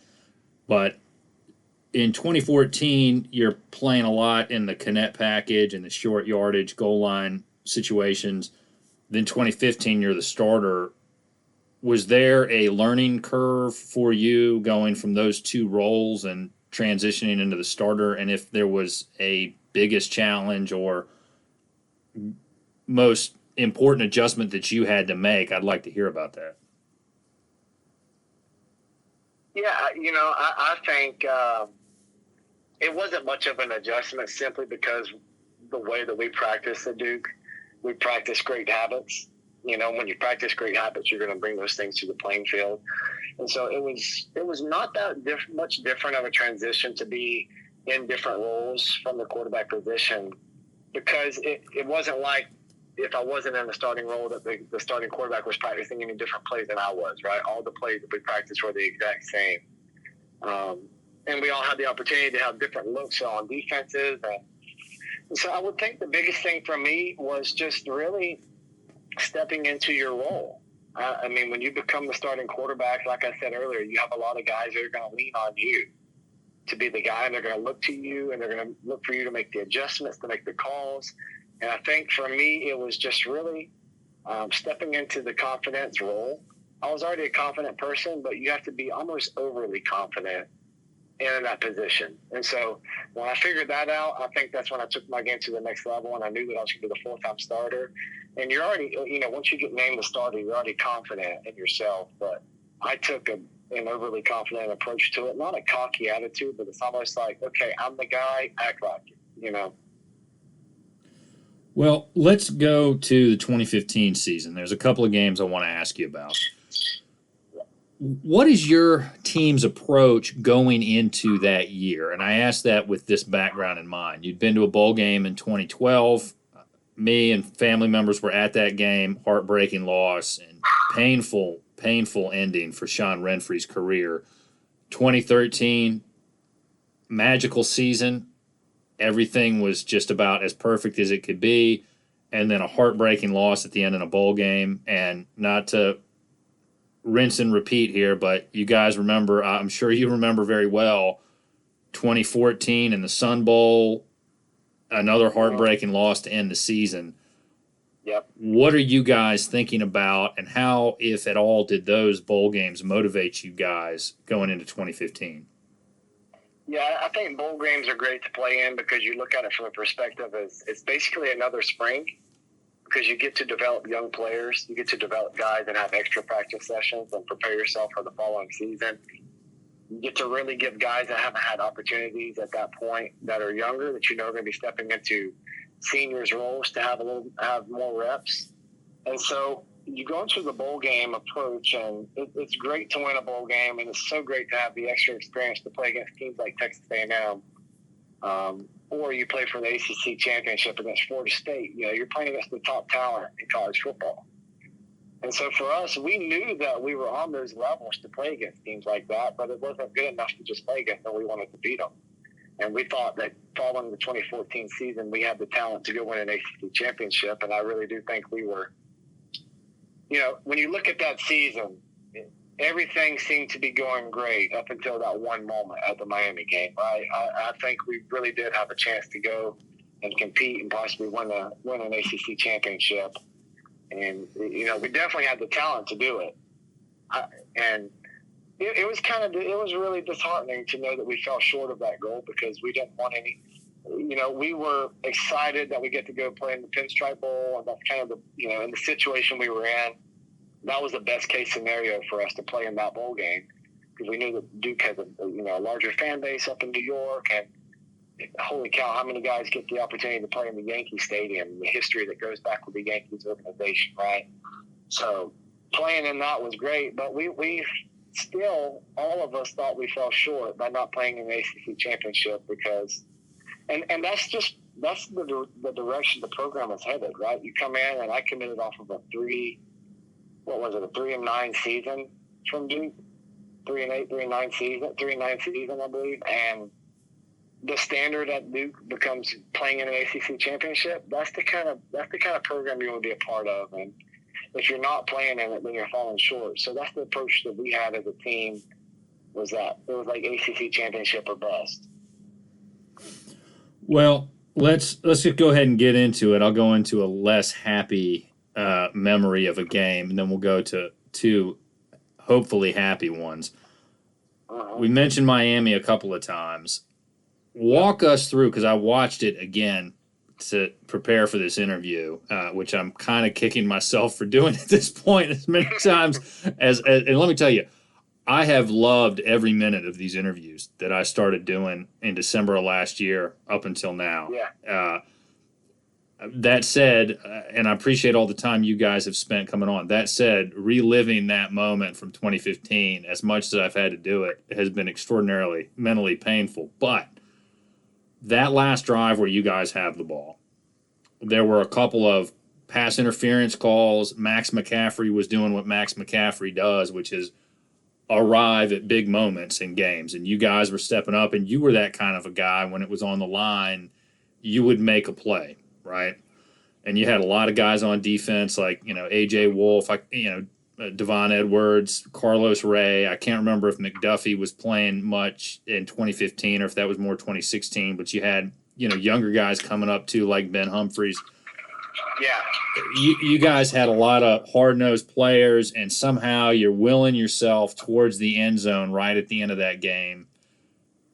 But in 2014, you're playing a lot in the Connect package and the short yardage goal line situations. Then 2015, you're the starter. Was there a learning curve for you going from those two roles and transitioning into the starter? And if there was a biggest challenge or most important adjustment that you had to make, I'd like to hear about that. Yeah, I think it wasn't much of an adjustment simply because the way that we practice at Duke, we practice great habits. When you practice great habits, you're going to bring those things to the playing field. And so it was not that much different of a transition to be in different roles from the quarterback position, because it wasn't like if I wasn't in the starting role that the starting quarterback was practicing any different plays than I was, right? All the plays that we practiced were the exact same. And we all had the opportunity to have different looks on defenses. And so I would think the biggest thing for me was just really stepping into your role. I mean, when you become the starting quarterback, like I said earlier, you have a lot of guys that are going to lean on you to be the guy, and they're going to look to you, and they're going to look for you to make the adjustments, to make the calls. And I think for me, it was just really stepping into the confidence role. I was already a confident person, but you have to be almost overly confident in that position. And so when I figured that out, I think that's when I took my game to the next level, and I knew that I was going to be the full-time starter. And you're already, once you get named the starter, you're already confident in yourself. But I took an overly confident approach to it, not a cocky attitude, but it's almost like, okay, I'm the guy, act like it. Well, let's go to the 2015 season. There's a couple of games I want to ask you about. What is your team's approach going into that year? And I ask that with this background in mind. You'd been to a bowl game in 2012. Me and family members were at that game. Heartbreaking loss and painful ending for Sean Renfree's career. 2013, magical season. Everything was just about as perfect as it could be. And then a heartbreaking loss at the end in a bowl game. And not to rinse and repeat here, but you guys remember, I'm sure you remember very well, 2014 in the Sun Bowl, another heartbreaking loss to end the season. Yep. What are you guys thinking about, and how, if at all, did those bowl games motivate you guys going into 2015? Yeah, I think bowl games are great to play in because you look at it from a perspective as it's basically another spring, because you get to develop young players. You get to develop guys that have extra practice sessions and prepare yourself for the following season. You get to really give guys that haven't had opportunities at that point, that are younger, that are going to be stepping into seniors' roles, to have more reps. And so you go into the bowl game approach, and it's great to win a bowl game, and it's so great to have the extra experience to play against teams like Texas A&M. Or you play for the ACC championship against Florida State. You're playing against the top talent in college football. And so for us, we knew that we were on those levels to play against teams like that, but it wasn't good enough to just play against them. We wanted to beat them. And we thought that following the 2014 season, we had the talent to go win an ACC championship. And I really do think we were, when you look at that season, everything seemed to be going great up until that one moment at the Miami game, right? I think we really did have a chance to go and compete and possibly win an ACC championship. And, we definitely had the talent to do it. And it was really disheartening to know that we fell short of that goal, because we didn't want any, we were excited that we get to go play in the Pinstripe Bowl, and that's kind of in the situation we were in. That was the best case scenario for us to play in that bowl game, because we knew that Duke has a larger fan base up in New York, and holy cow, how many guys get the opportunity to play in the Yankee Stadium, the history that goes back with the Yankees organization, right? So playing in that was great, but we still, all of us thought we fell short by not playing in the ACC championship, because, and that's the direction the program is headed, right? You come in, and I committed off of a 3-9 season from Duke, 3-9 season, I believe. And the standard at Duke becomes playing in an ACC championship. That's the kind of program you want to be a part of. And if you're not playing in it, then you're falling short. So that's the approach that we had as a team, was that it was like ACC championship or bust. Well, let's just go ahead and get into it. I'll go into a less happy memory of a game, and then we'll go to two hopefully happy ones. We mentioned Miami a couple of times. Walk us through, because I watched it again to prepare for this interview, which I'm kind of kicking myself for doing at this point as many times as and let me tell you, I have loved every minute of these interviews that I started doing in December of last year up until now. Yeah. That said, and I appreciate all the time you guys have spent coming on. That said, reliving that moment from 2015, as much as I've had to do it, has been extraordinarily mentally painful. But that last drive where you guys have the ball, there were a couple of pass interference calls. Max McCaffrey was doing what Max McCaffrey does, which is arrive at big moments in games. And you guys were stepping up, and you were that kind of a guy. When it was on the line, you would make a play. Right. And you had a lot of guys on defense, like, AJ Wolf, Devon Edwards, Carlos Ray. I can't remember if McDuffie was playing much in 2015 or if that was more 2016, but you had, younger guys coming up too, like Ben Humphreys. Yeah. You guys had a lot of hard-nosed players, and somehow you're willing yourself towards the end zone right at the end of that game.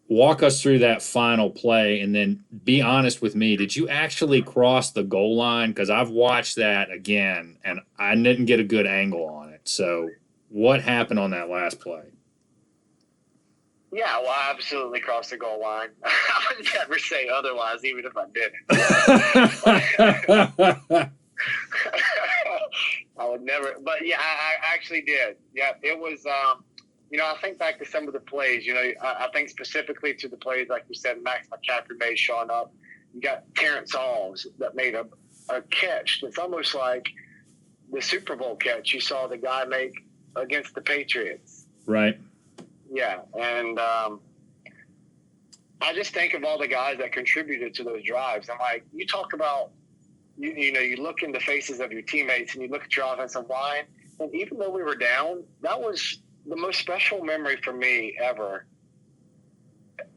Walk us through that final play, and then be honest with me. Did you actually cross the goal line? Because I've watched that again, and I didn't get a good angle on it. So what happened on that last play? Yeah, well, I absolutely crossed the goal line. I would never say otherwise, even if I didn't. I would never. But, yeah, I actually did. Yeah, it was I think back to some of the plays. I think specifically to the plays, like you said, Max McCaffrey made showing up. You got Terrence Alls that made a catch. It's almost like the Super Bowl catch you saw the guy make against the Patriots. Right. Yeah, and I just think of all the guys that contributed to those drives. I'm like, you talk about, you look in the faces of your teammates and you look at your offensive line, and even though we were down, that was the most special memory for me ever.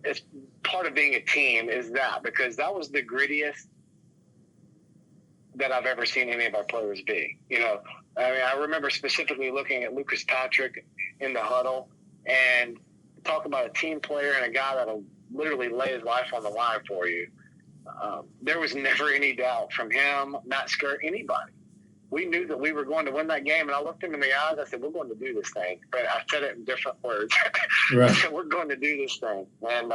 As part of being a team is that, because that was the grittiest that I've ever seen any of our players be. I remember specifically looking at Lucas Patrick in the huddle and talk about a team player and a guy that'll literally lay his life on the line for you. There was never any doubt from him, Matt Skirt, anybody. We knew that we were going to win that game, and I looked him in the eyes. I said, we're going to do this thing. But I said it in different words. Right. I said, we're going to do this thing. And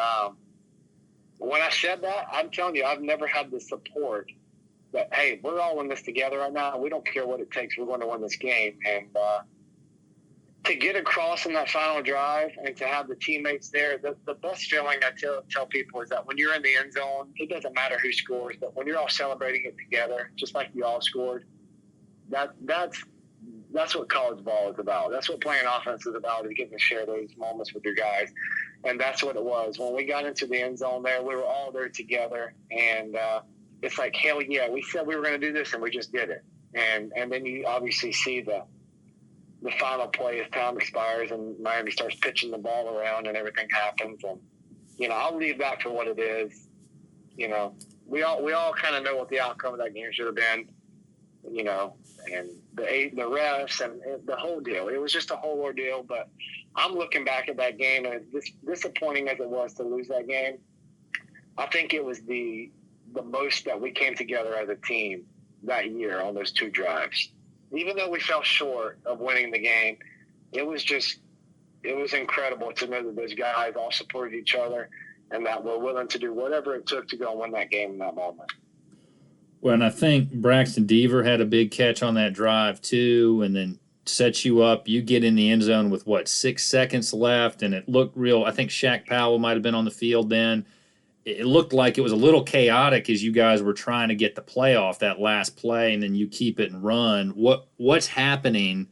when I said that, I'm telling you, I've never had the support that, hey, we're all in this together right now. We don't care what it takes. We're going to win this game. And to get across in that final drive and to have the teammates there, the best feeling I tell people is that when you're in the end zone, it doesn't matter who scores, but when you're all celebrating it together, just like you all scored, that's what college ball is about. That's what playing offense is about, is getting to share those moments with your guys. And that's what it was. When we got into the end zone there, we were all there together. And it's like, hell yeah, we said we were going to do this, and we just did it. And then you obviously see the final play as time expires and Miami starts pitching the ball around and everything happens. And, I'll leave that for what it is. We all kind of know what the outcome of that game should have been. And the refs and the whole deal. It was just a whole ordeal. But I'm looking back at that game, and as disappointing as it was to lose that game, I think it was the most that we came together as a team that year on those two drives. Even though we fell short of winning the game, it was incredible to know that those guys all supported each other and that we're willing to do whatever it took to go and win that game in that moment. Well, and I think Braxton Deaver had a big catch on that drive too, and then sets you up. You get in the end zone with 6 seconds left, and it looked real. I think Shaq Powell might have been on the field then. It looked like it was a little chaotic as you guys were trying to get the play off that last play, and then you keep it and run. What's happening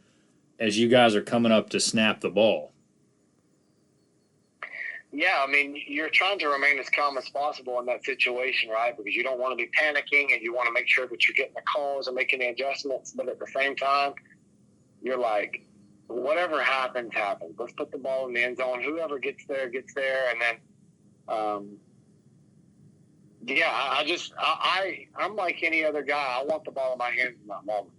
as you guys are coming up to snap the ball? Yeah, I mean, you're trying to remain as calm as possible in that situation, right? Because you don't want to be panicking, and you want to make sure that you're getting the calls and making the adjustments. But at the same time, you're like, whatever happens, happens. Let's put the ball in the end zone. Whoever gets there, gets there. And then, I'm like any other guy. I want the ball in my hands in that moment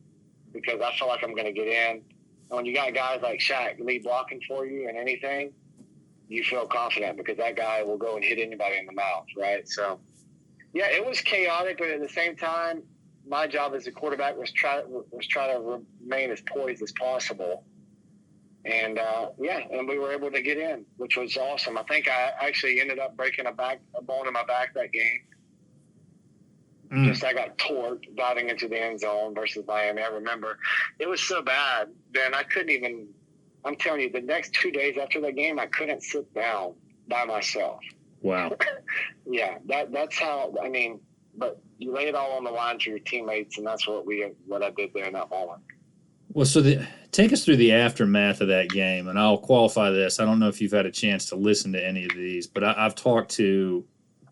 because I feel like I'm going to get in. And when you got guys like Shaq lead blocking for you and anything, you feel confident because that guy will go and hit anybody in the mouth, right? So, yeah, it was chaotic, but at the same time, my job as a quarterback was try to remain as poised as possible. And, and we were able to get in, which was awesome. I think I actually ended up breaking a bone in my back that game. Just I got torqued diving into the end zone versus Miami. I remember it was so bad. Then I couldn't even – I'm telling you, the next 2 days after that game, I couldn't sit down by myself. Wow. Yeah, that's how – I mean, but you lay it all on the line to your teammates, and that's what I did there in that moment. Well, so take us through the aftermath of that game, and I'll qualify this. I don't know if you've had a chance to listen to any of these, but I've talked to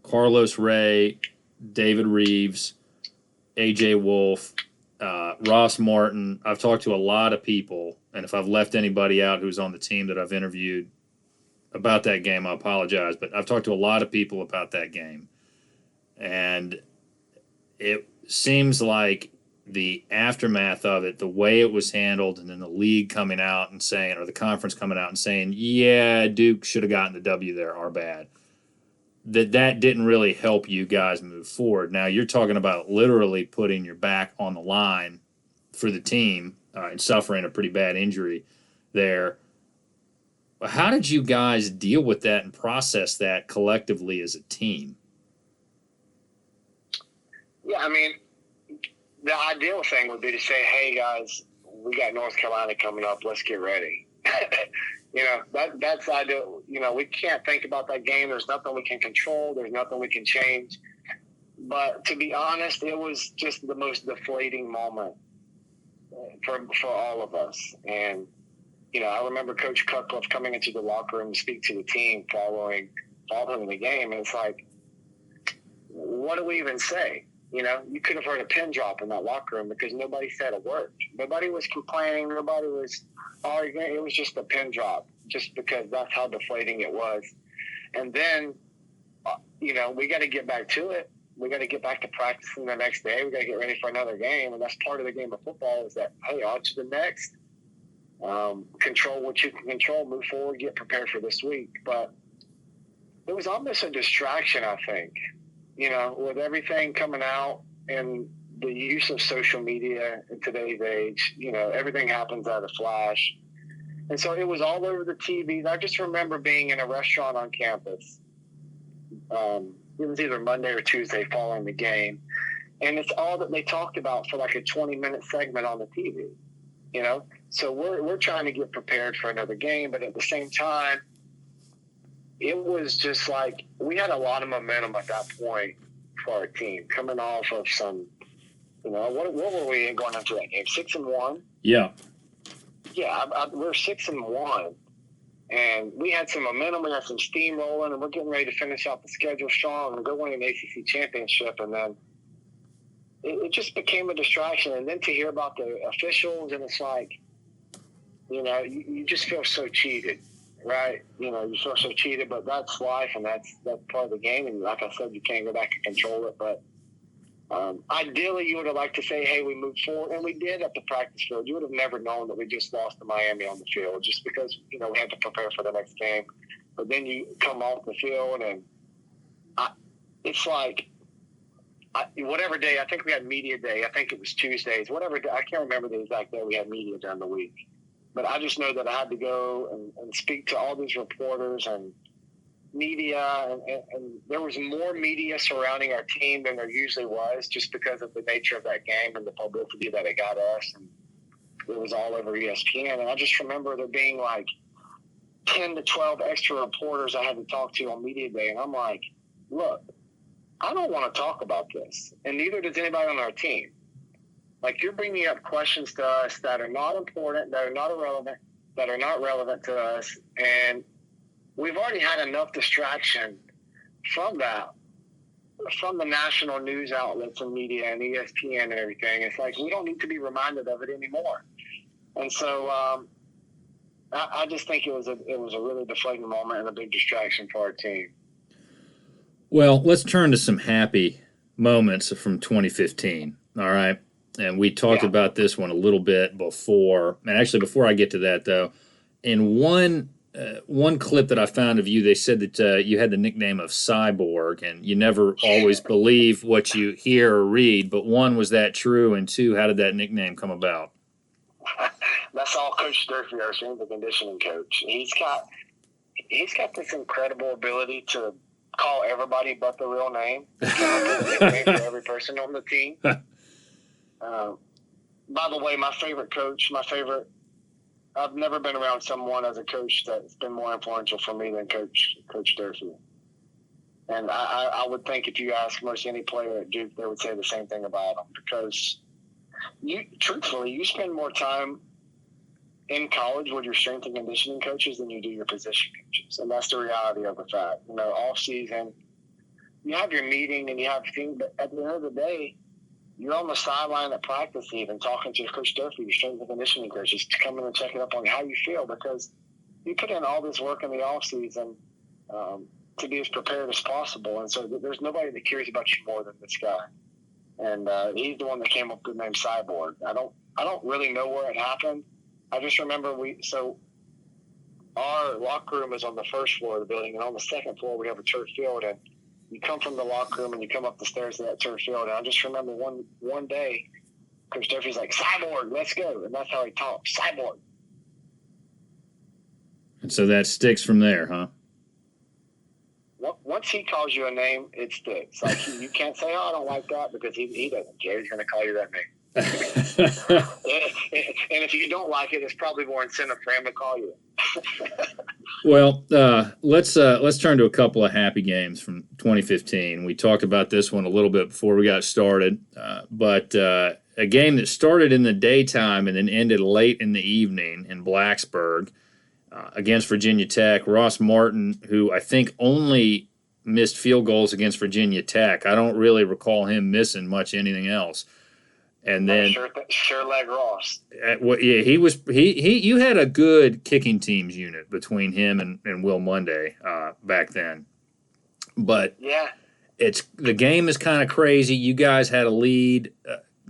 Carlos Ray, David Reeves, A.J. Wolf, Ross Martin. I've talked to a lot of people, and if I've left anybody out who's on the team that I've interviewed about that game, I apologize. But I've talked to a lot of people about that game, and it seems like the aftermath of it, the way it was handled, and then the league coming out and saying, or the conference coming out and saying, yeah, Duke should have gotten the W there, our bad. That didn't really help you guys move forward. Now you're talking about literally putting your back on the line for the team and suffering a pretty bad injury there. How did you guys deal with that and process that collectively as a team? Yeah, I mean, the ideal thing would be to say, hey, guys, we got North Carolina coming up. Let's get ready. That's ideal. We can't think about that game. There's nothing we can control. There's nothing we can change. But to be honest, it was just the most deflating moment for all of us. And, I remember Coach Cutcliffe coming into the locker room to speak to the team following the game. And it's like, what do we even say? You could have heard a pin drop in that locker room because nobody said a word. Nobody was complaining. Nobody was arguing. It was just a pin drop just because that's how deflating it was. And then, we got to get back to it. We got to get back to practicing the next day. We got to get ready for another game. And that's part of the game of football is that, hey, on to the next. Control what you can control, move forward, get prepared for this week. But it was almost a distraction, I think. With everything coming out and the use of social media in today's age, everything happens at a flash. And so it was all over the TVs. I just remember being in a restaurant on campus. It was either Monday or Tuesday following the game. And it's all that they talked about for like a 20-minute segment on the TV, So we're trying to get prepared for another game. But at the same time, it was just like we had a lot of momentum at that point for our team, coming off of some, what were we going into that game? 6-1. Yeah. Yeah, we're 6-1, and we had some momentum. We had some steam rolling, and we're getting ready to finish out the schedule strong and go win an ACC championship. And then it just became a distraction. And then to hear about the officials, and it's like, you just feel so cheated. Right, you feel so cheated, but that's life, and that's part of the game. And like I said, you can't go back and control it. But ideally, you would have liked to say, "Hey, we moved forward," and we did at the practice field. You would have never known that we just lost to Miami on the field, just because we had to prepare for the next game. But then you come off the field, and it's like whatever day. I think we had media day. I think it was Tuesdays. Whatever day, I can't remember the exact day we had media during the week. But I just know that I had to go and speak to all these reporters and media, and there was more media surrounding our team than there usually was, just because of the nature of that game and the publicity that it got us. And it was all over ESPN. And I just remember there being like 10 to 12 extra reporters I had to talk to on media day. And I'm like, look, I don't want to talk about this. And neither does anybody on our team. Like, you're bringing up questions to us that are not important, that are not irrelevant, that are not relevant to us. And we've already had enough distraction from that, from the national news outlets and media and ESPN and everything. It's like we don't need to be reminded of it anymore. And so I just think it was a really deflating moment and a big distraction for our team. Well, let's turn to some happy moments from 2015. All right. And we talked about this one a little bit before. And actually, before I get to that, though, in one clip that I found of you, they said that you had the nickname of Cyborg, and you never always believe what you hear or read. But one, was that true? And two, how did that nickname come about? That's all Coach Durfee, our strength and conditioning coach. He's got this incredible ability to call everybody but the real name. Nickname for every person on the team. By the way, my favorite coach, I've never been around someone as a coach that's been more influential for me than Coach Durfee. And I would think if you ask most any player at Duke, they would say the same thing about him, because truthfully, you spend more time in college with your strength and conditioning coaches than you do your position coaches. And that's the reality of the fact. Off season, you have your meeting and you have things, but at the end of the day, you're on the sideline at practice even talking to Coach Durfee, your strength and conditioning coach, just coming and checking up on how you feel, because you put in all this work in the off season to be as prepared as possible. And so there's nobody that cares about you more than this guy. And he's the one that came up with the name Cyborg. I don't really know where it happened. I just remember our locker room is on the first floor of the building, and on the second floor we have a turf field. And you come from the locker room and you come up the stairs to that turf field. And I just remember one day, Coach Durfee's like, Cyborg, let's go. And that's how he talks, Cyborg. And so that sticks from there, huh? Once he calls you a name, it sticks. Like, you can't say, oh, I don't like that, because he doesn't care. He's going to call you that name. And if you don't like it, it's probably more incentive for him to call you. Well, let's turn to a couple of happy games from 2015. We talked about this one a little bit before we got started, but a game that started in the daytime and then ended late in the evening in Blacksburg against Virginia Tech. Ross Martin, who I think only missed field goals against Virginia Tech. I don't really recall him missing much anything else. And then sure leg Ross. Yeah, he was. You had a good kicking teams unit between him and Will Monday back then. But yeah, the game is kind of crazy. You guys had a lead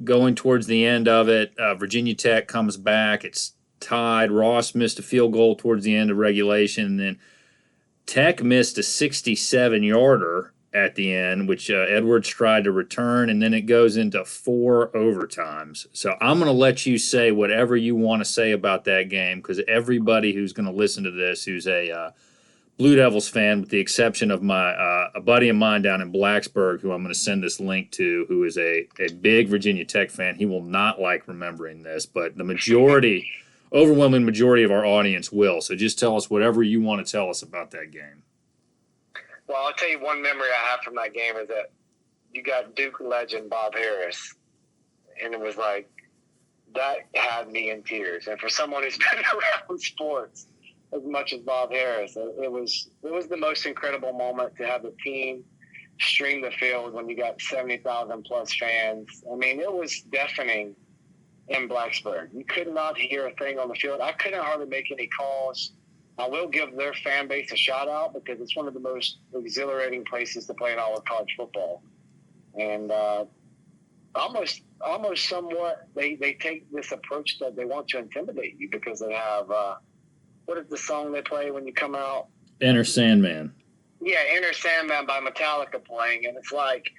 going towards the end of it. Virginia Tech comes back. It's tied. Ross missed a field goal towards the end of regulation, and then Tech missed a 67-yarder at the end, which Edwards tried to return, and then it goes into 4 overtimes. So I'm going to let you say whatever you want to say about that game, because everybody who's going to listen to this who's a Blue Devils fan, with the exception of a buddy of mine down in Blacksburg, who I'm going to send this link to, who is a big Virginia Tech fan, he will not like remembering this, but the overwhelming majority of our audience will. So just tell us whatever you want to tell us about that game. Well, I'll tell you one memory I have from that game is that you got Duke legend Bob Harris, and it was like, that had me in tears. And for someone who's been around sports as much as Bob Harris, it was the most incredible moment to have the team stream the field when you got 70,000 plus fans. I mean, it was deafening in Blacksburg. You could not hear a thing on the field. I couldn't hardly make any calls. I will give their fan base a shout out, because it's one of the most exhilarating places to play in all of college football. And almost somewhat, they take this approach that they want to intimidate you, because they have what is the song they play when you come out? Enter Sandman. Yeah, Enter Sandman by Metallica playing, and it's like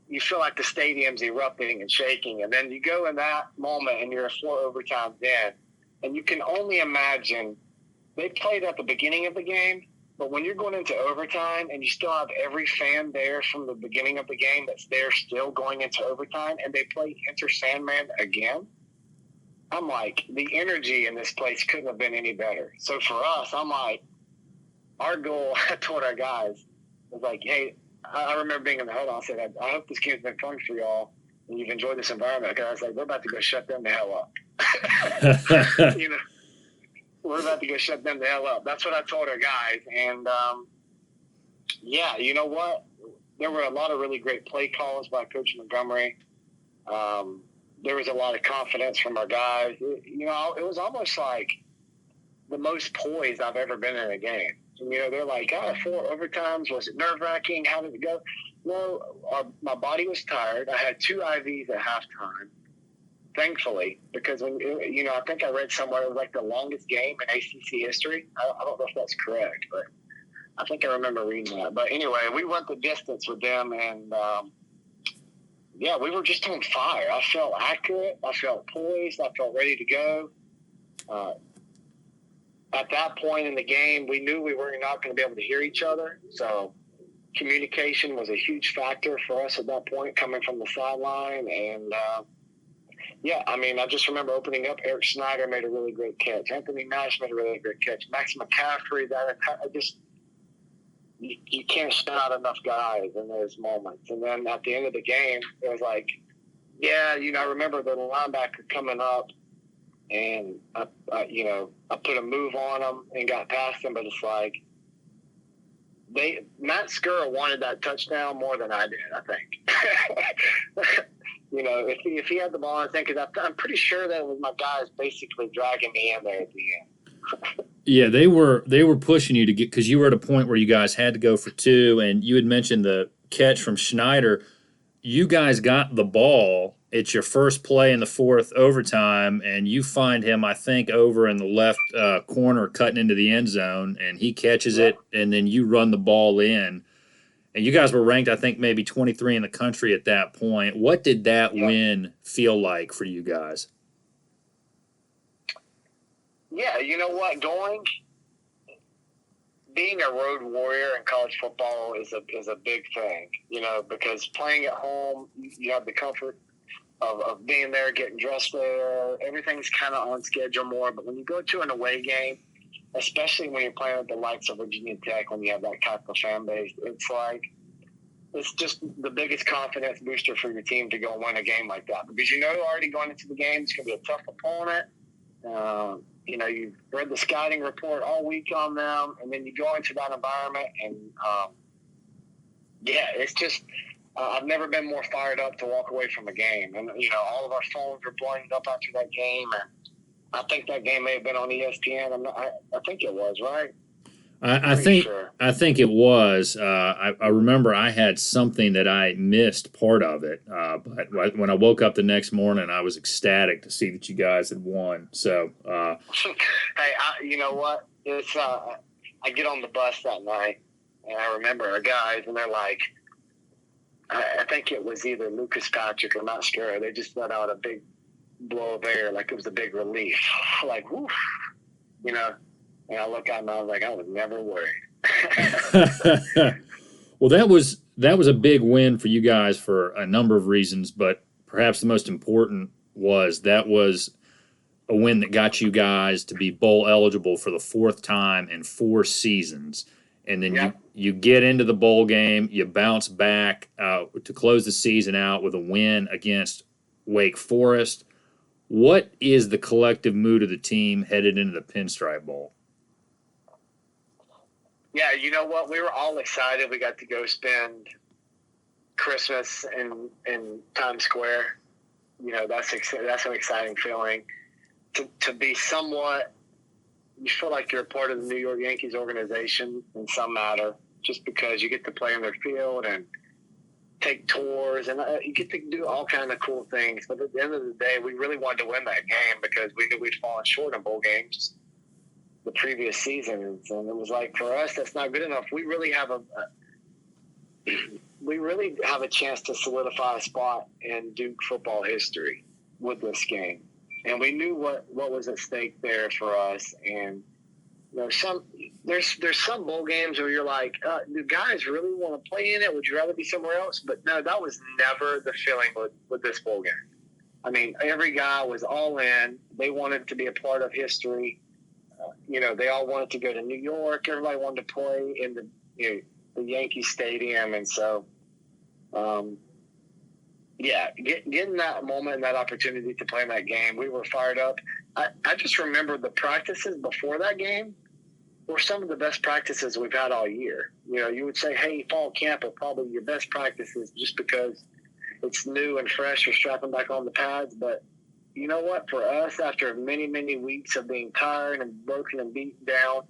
you feel like the stadium's erupting and shaking, and then you go in that moment and you're 4 overtimes in, and you can only imagine. They played at the beginning of the game, but when you're going into overtime and you still have every fan there from the beginning of the game that's there still going into overtime, and they play Enter Sandman again, I'm like, the energy in this place couldn't have been any better. So for us, I'm like, our goal, I told our guys, was like, hey, I remember being in the huddle. I said, I hope this game's been fun for y'all and you've enjoyed this environment. Because I was like, we're about to go shut them the hell up. You know, we're about to go shut them the hell up. That's what I told our guys. And, yeah, you know what? There were a lot of really great play calls by Coach Montgomery. There was a lot of confidence from our guys. You know, it was almost like the most poised I've ever been in a game. You know, they're like, 4 overtimes. Was it nerve-wracking? How did it go? No, my body was tired. I had 2 IVs at halftime, thankfully, because, you know, I think I read somewhere it was like the longest game in ACC history. I don't know if that's correct, but I think I remember reading that. But anyway, we went the distance with them, and, yeah, we were just on fire. I felt accurate. I felt poised. I felt ready to go. At that point in the game, we knew we were not going to be able to hear each other. So communication was a huge factor for us at that point, coming from the sideline. And, yeah, I mean, I just remember opening up. Eric Snyder made a really great catch. Anthony Nash made a really great catch. Max McCaffrey, you can't shout out enough guys in those moments. And then at the end of the game, it was like, yeah, you know, I remember the linebacker coming up, and I put a move on him and got past him, but it's like Matt Skura wanted that touchdown more than I did, I think. if he had the ball, I think I'm pretty sure that it was my guys basically dragging me in there at the end. Yeah, they were pushing you to get, because you were at a point where you guys had to go for two, and you had mentioned the catch from Schneider. You guys got the ball. It's your first play in the fourth overtime, and you find him, I think, over in the left corner cutting into the end zone, and he catches it, and then you run the ball in. And you guys were ranked, I think, maybe 23 in the country at that point. What did that win feel like for you guys? Yeah, you know what? Being a road warrior in college football is a big thing, because playing at home, you have the comfort of being there, getting dressed there. Everything's kind of on schedule more. But when you go to an away game, especially when you're playing with the likes of Virginia Tech, when you have that type of fan base, it's just the biggest confidence booster for your team to go win a game like that. Because already going into the game, it's going to be a tough opponent. You've read the scouting report all week on them, and then you go into that environment, and it's just I've never been more fired up to walk away from a game. And all of our phones were blowing up after that game, and I think that game may have been on ESPN. I think it was, right? I think it was. I remember I had something that I missed part of it, but when I woke up the next morning, I was ecstatic to see that you guys had won. So, hey, you know what? It's I get on the bus that night, and I remember our guys, and they're like, I think it was either Lucas Patrick or Matt Scarra. They just let out a big blow of air, like it was a big relief, like whoo, And I look at him, and I was like, I was never worried. Well, that was a big win for you guys for a number of reasons, but perhaps the most important was that was a win that got you guys to be bowl eligible for the fourth time in 4 seasons. And then you get into the bowl game, you bounce back to close the season out with a win against Wake Forest. What is the collective mood of the team headed into the Pinstripe Bowl? Yeah, you know what? We were all excited. We got to go spend Christmas in Times Square. That's an exciting feeling. To be somewhat, you feel like you're a part of the New York Yankees organization in some matter, just because you get to play in their field and take tours, and you get to do all kinds of cool things. But at the end of the day, we really wanted to win that game because we knew we'd fallen short in bowl games the previous seasons, and it was like, for us, that's not good enough. We really have a chance to solidify a spot in Duke football history with this game, and we knew what was at stake there for us. And there's some bowl games where you're like, do guys really want to play in it? Would you rather be somewhere else? But no, that was never the feeling with this bowl game. I mean, every guy was all in. They wanted to be a part of history. They all wanted to go to New York. Everybody wanted to play in the Yankee Stadium. And so, getting that moment and that opportunity to play in that game, we were fired up. I just remember the practices before that game were some of the best practices we've had all year. You would say, hey, fall camp are probably your best practices just because it's new and fresh. You're strapping back on the pads. But you know what? For us, after many, many weeks of being tired and broken and beaten down,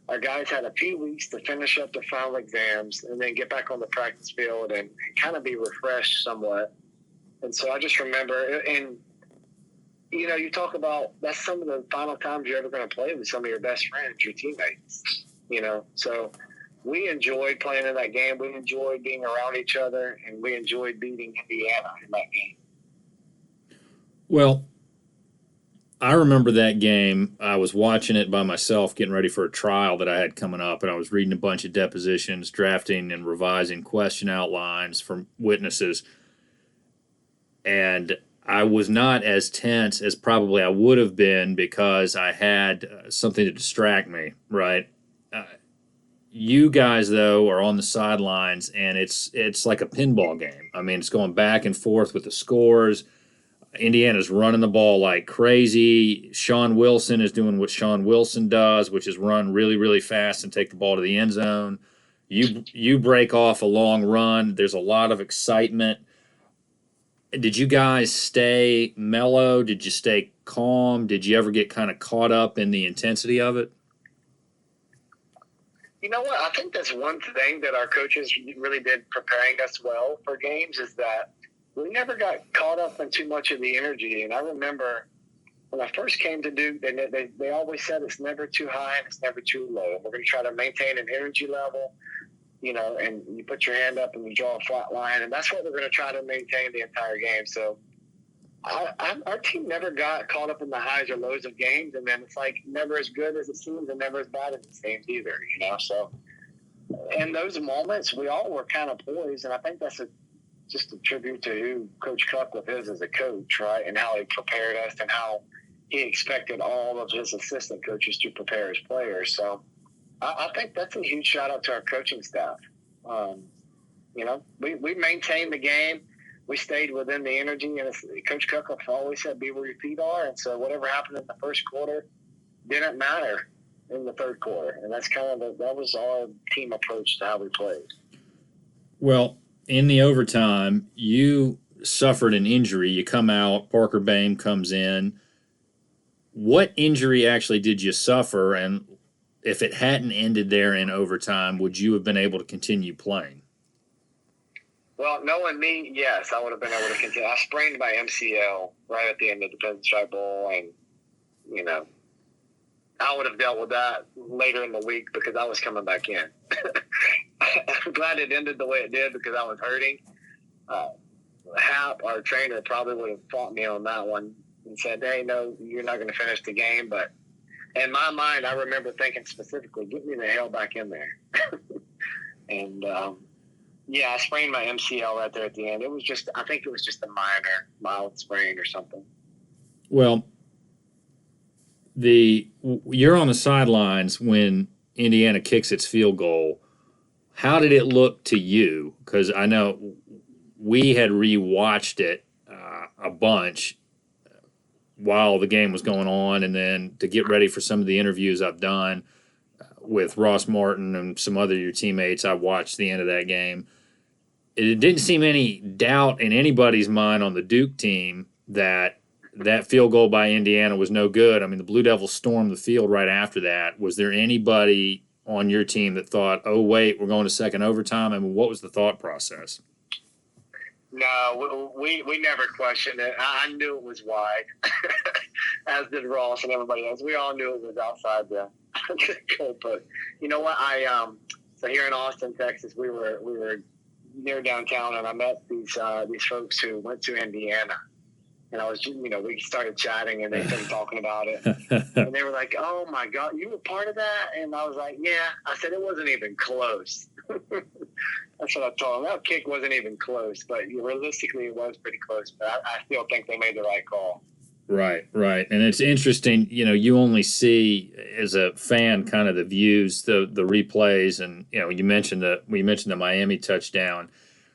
our guys had a few weeks to finish up the final exams and then get back on the practice field and kind of be refreshed somewhat. And so I just remember, and you talk about that's some of the final times you're ever going to play with some of your best friends, your teammates. So we enjoyed playing in that game. We enjoyed being around each other, and we enjoyed beating Indiana in that game. Well, I remember that game. I was watching it by myself, getting ready for a trial that I had coming up, and I was reading a bunch of depositions, drafting and revising question outlines from witnesses. And I was not as tense as probably I would have been because I had something to distract me, right? You guys, though, are on the sidelines, and it's like a pinball game. I mean, it's going back and forth with the scores. Indiana's running the ball like crazy. Sean Wilson is doing what Sean Wilson does, which is run really, really fast and take the ball to the end zone. You break off a long run. There's a lot of excitement. Did you guys stay mellow? Did you stay calm? Did you ever get kind of caught up in the intensity of it? You know what? I think that's one thing that our coaches really did preparing us well for games is that we never got caught up in too much of the energy. And I remember when I first came to Duke, they always said it's never too high and it's never too low. We're going to try to maintain an energy level, and you put your hand up and you draw a flat line. And that's what we're going to try to maintain the entire game. So our team never got caught up in the highs or lows of games, and then it's like never as good as it seems and never as bad as it seems either, So in those moments, we all were kind of poised, and I think that's just a tribute to who Coach Cutcliffe is as a coach, right, and how he prepared us and how he expected all of his assistant coaches to prepare his players. So I think that's a huge shout out to our coaching staff. We maintained the game. We stayed within the energy, and Coach Cutcliffe always said, be where your feet are. And so whatever happened in the first quarter didn't matter in the third quarter. And that's that was our team approach to how we played. Well, in the overtime, you suffered an injury. You come out, Parker Boehm comes in. What injury actually did you suffer? And if it hadn't ended there in overtime, would you have been able to continue playing? Well, knowing me, yes, I would have been able to continue. I sprained my MCL right at the end of the Pinstripe Bowl, and, I would have dealt with that later in the week because I was coming back in. I'm glad it ended the way it did because I was hurting. Hap, our trainer, probably would have fought me on that one and said, hey, no, you're not going to finish the game. But in my mind, I remember thinking specifically, get me the hell back in there. And, I sprained my MCL right there at the end. I think it was just a mild sprain or something. Well, you're on the sidelines when Indiana kicks its field goal. How did it look to you? Because I know we had rewatched it a bunch while the game was going on, and then to get ready for some of the interviews I've done with Ross Martin and some other of your teammates, I watched the end of that game. It didn't seem any doubt in anybody's mind on the Duke team that field goal by Indiana was no good. I mean, the Blue Devils stormed the field right after that. Was there anybody on your team that thought, oh, wait, we're going to second overtime? I mean, what was the thought process? No, we never questioned it. I knew it was wide, as did Ross and everybody else. We all knew it was outside the goal. But you know what? So here in Austin, Texas, we were near downtown, and I met these folks who went to Indiana. And I was, we started chatting, and they started talking about it. And they were like, oh, my God, you were part of that? And I was like, yeah. I said, it wasn't even close. That's what I told them. That kick wasn't even close. But realistically, it was pretty close. But I still think they made the right call. Right. And it's interesting, you only see, as a fan, kind of the views, the replays. And, we mentioned the Miami touchdown.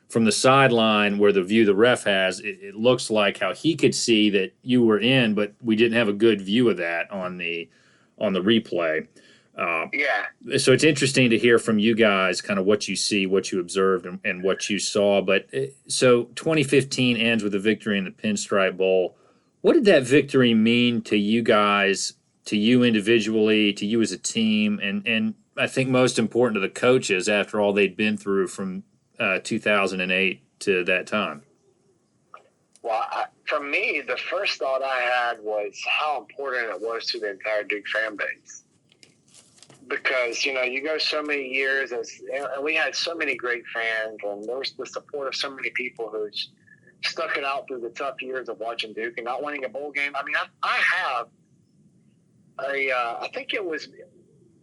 From the sideline where the view the ref has, it looks like how he could see that you were in, but we didn't have a good view of that on the replay. So it's interesting to hear from you guys kind of what you see, what you observed, and what you saw. But so 2015 ends with a victory in the Pinstripe Bowl. What did that victory mean to you guys, to you individually, to you as a team, and I think most important to the coaches after all they'd been through from 2008 to that time? Well, for me, the first thought I had was how important it was to the entire Duke fan base. Because, you go so many years, and we had so many great fans, and there was the support of so many people who stuck it out through the tough years of watching Duke and not winning a bowl game. I mean, I have I think it was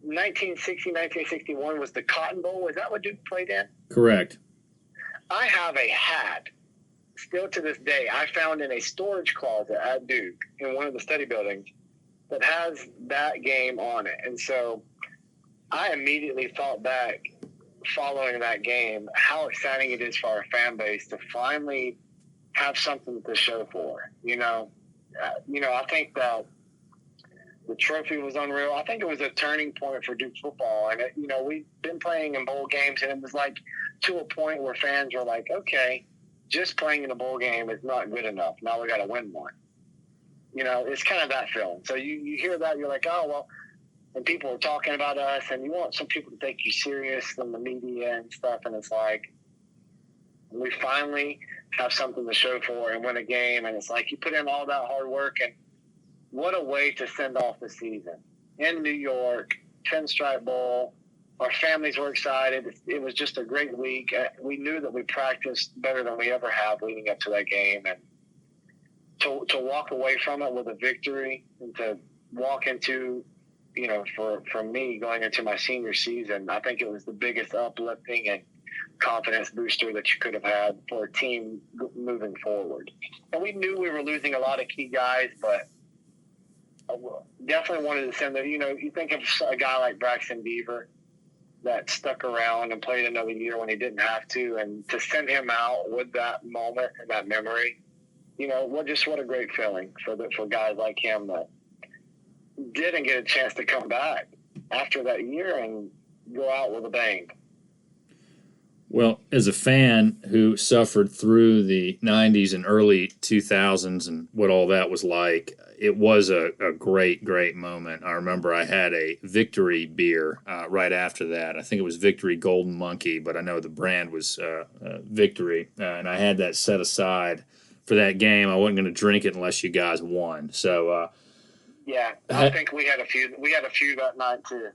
1960, 1961 was the Cotton Bowl. Is that what Duke played in? Correct. I have a hat, still to this day, I found in a storage closet at Duke in one of the study buildings that has that game on it. And so I immediately thought back following that game, how exciting it is for our fan base to finally have something to show for. I think that the trophy was unreal. I think it was a turning point for Duke football. And, we've been playing in bowl games, and it was like to a point where fans were like, okay, just playing in a bowl game is not good enough. Now we got to win one. It's kind of that feeling. So you hear that, you're like, oh, well, and people are talking about us, and you want some people to take you serious from the media and stuff, and it's like, we finally have something to show for and win a game, and it's like you put in all that hard work, and what a way to send off the season. In New York, Pinstripe Bowl, our families were excited. It was just a great week. We knew that we practiced better than we ever have leading up to that game, and to walk away from it with a victory and to walk into, for me going into my senior season, I think it was the biggest uplifting and confidence booster that you could have had for a team moving forward. And we knew we were losing a lot of key guys, but definitely wanted to send you think of a guy like Braxton Beaver that stuck around and played another year when he didn't have to, and to send him out with that moment and that memory, what a great feeling for guys like him that didn't get a chance to come back after that year and go out with a bang. Well, as a fan who suffered through the 90s and early 2000s and what all that was like, it was a great, great moment. I remember I had a Victory beer right after that. I think it was Victory Golden Monkey, but I know the brand was Victory, and I had that set aside for that game. I wasn't going to drink it unless you guys won. So yeah, I think we had a few. We had a few that night too.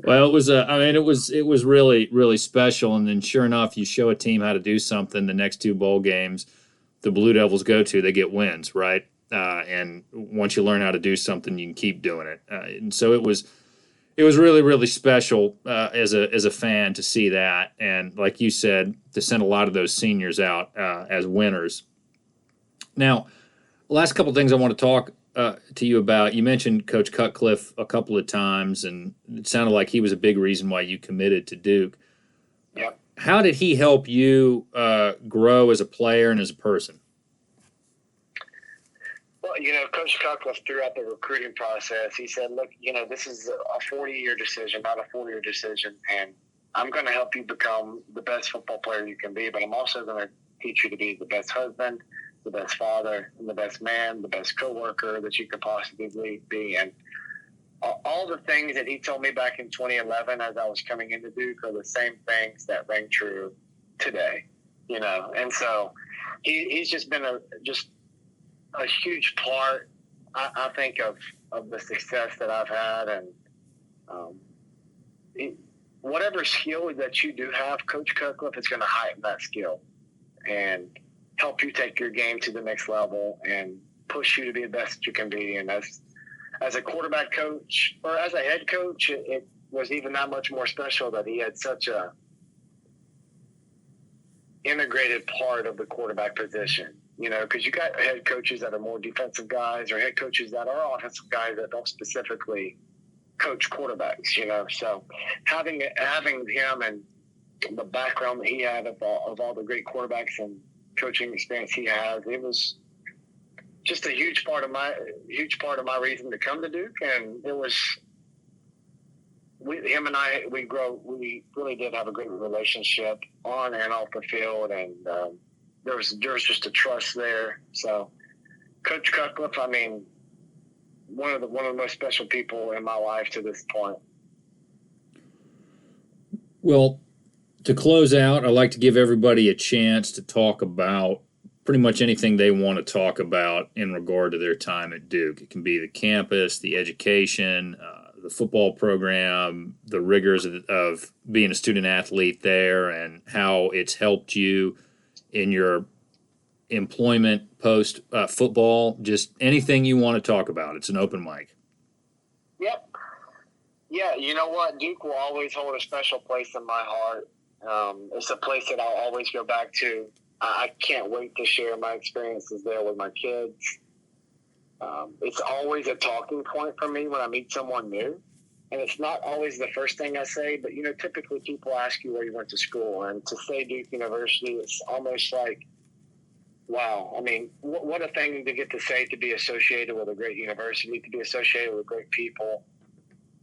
Well, it was. It was really, really special. And then, sure enough, you show a team how to do something. The next two bowl games, the Blue Devils go to, they get wins, right? And once you learn how to do something, you can keep doing it. And so it was really, really special as a fan to see that, and like you said, to send a lot of those seniors out as winners. Now, last couple of things I want to talk to you about. You mentioned Coach Cutcliffe a couple of times, and it sounded like he was a big reason why you committed to Duke. Yep. How did he help you grow as a player and as a person? Well, Coach Cutcliffe, throughout the recruiting process, he said, look, this is a 40-year decision, not a 4-year decision, and I'm going to help you become the best football player you can be, but I'm also going to teach you to be the best husband, the best father, and the best man, the best coworker that you could possibly be. And all the things that he told me back in 2011 as I was coming into Duke are the same things that ring true today, And so he's just been a huge part, I think, of the success that I've had. And whatever skill that you do have, Coach Cutcliffe is going to heighten that skill and help you take your game to the next level and push you to be the best you can be. And as a quarterback coach or as a head coach, it was even that much more special that he had such a integrated part of the quarterback position, because you got head coaches that are more defensive guys or head coaches that are offensive guys that don't specifically coach quarterbacks, So having him and the background that he had of all the great quarterbacks and coaching experience he has, it was just a huge part of my reason to come to Duke. And it was him and I, we really did have a great relationship on and off the field, and there was just a trust there. So Coach Cutcliffe, one of the most special people in my life to this point. Well, to close out, I'd like to give everybody a chance to talk about pretty much anything they want to talk about in regard to their time at Duke. It can be the campus, the education, the football program, the rigors of being a student athlete there, and how it's helped you in your employment post football. Just anything you want to talk about. It's an open mic. Yep. Yeah, you know what? Duke will always hold a special place in my heart. It's a place that I'll always go back to. I can't wait to share my experiences there with my kids. It's always a talking point for me when I meet someone new. And it's not always the first thing I say, but, typically people ask you where you went to school. And to say Duke University, it's almost like, wow. What a thing to get to say, to be associated with a great university, to be associated with great people.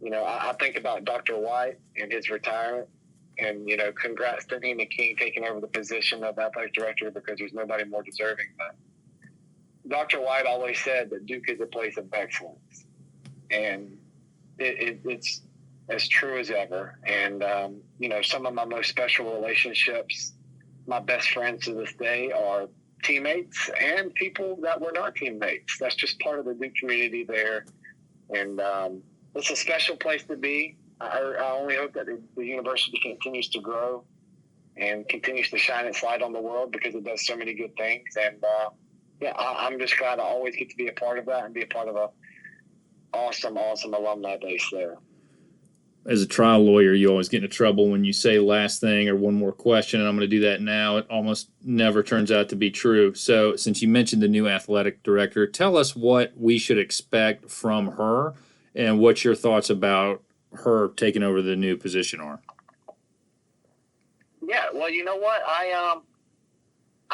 I think about Dr. White and his retirement. And congrats to Nina King taking over the position of athletic director, because there's nobody more deserving. But Dr. White always said that Duke is a place of excellence, and it's as true as ever. And some of my most special relationships, my best friends to this day, are teammates and people that were not teammates. That's just part of the Duke community there. And it's a special place to be. I only hope that the university continues to grow and continues to shine its light on the world, because it does so many good things. And I'm just glad I always get to be a part of that and be a part of a awesome alumni base there. As a trial lawyer, you always get into trouble when you say last thing or one more question, and I'm going to do that now. It almost never turns out to be true. So since you mentioned the new athletic director, tell us what we should expect from her and what your thoughts about her taking over the new position are. Yeah, well, you know what? I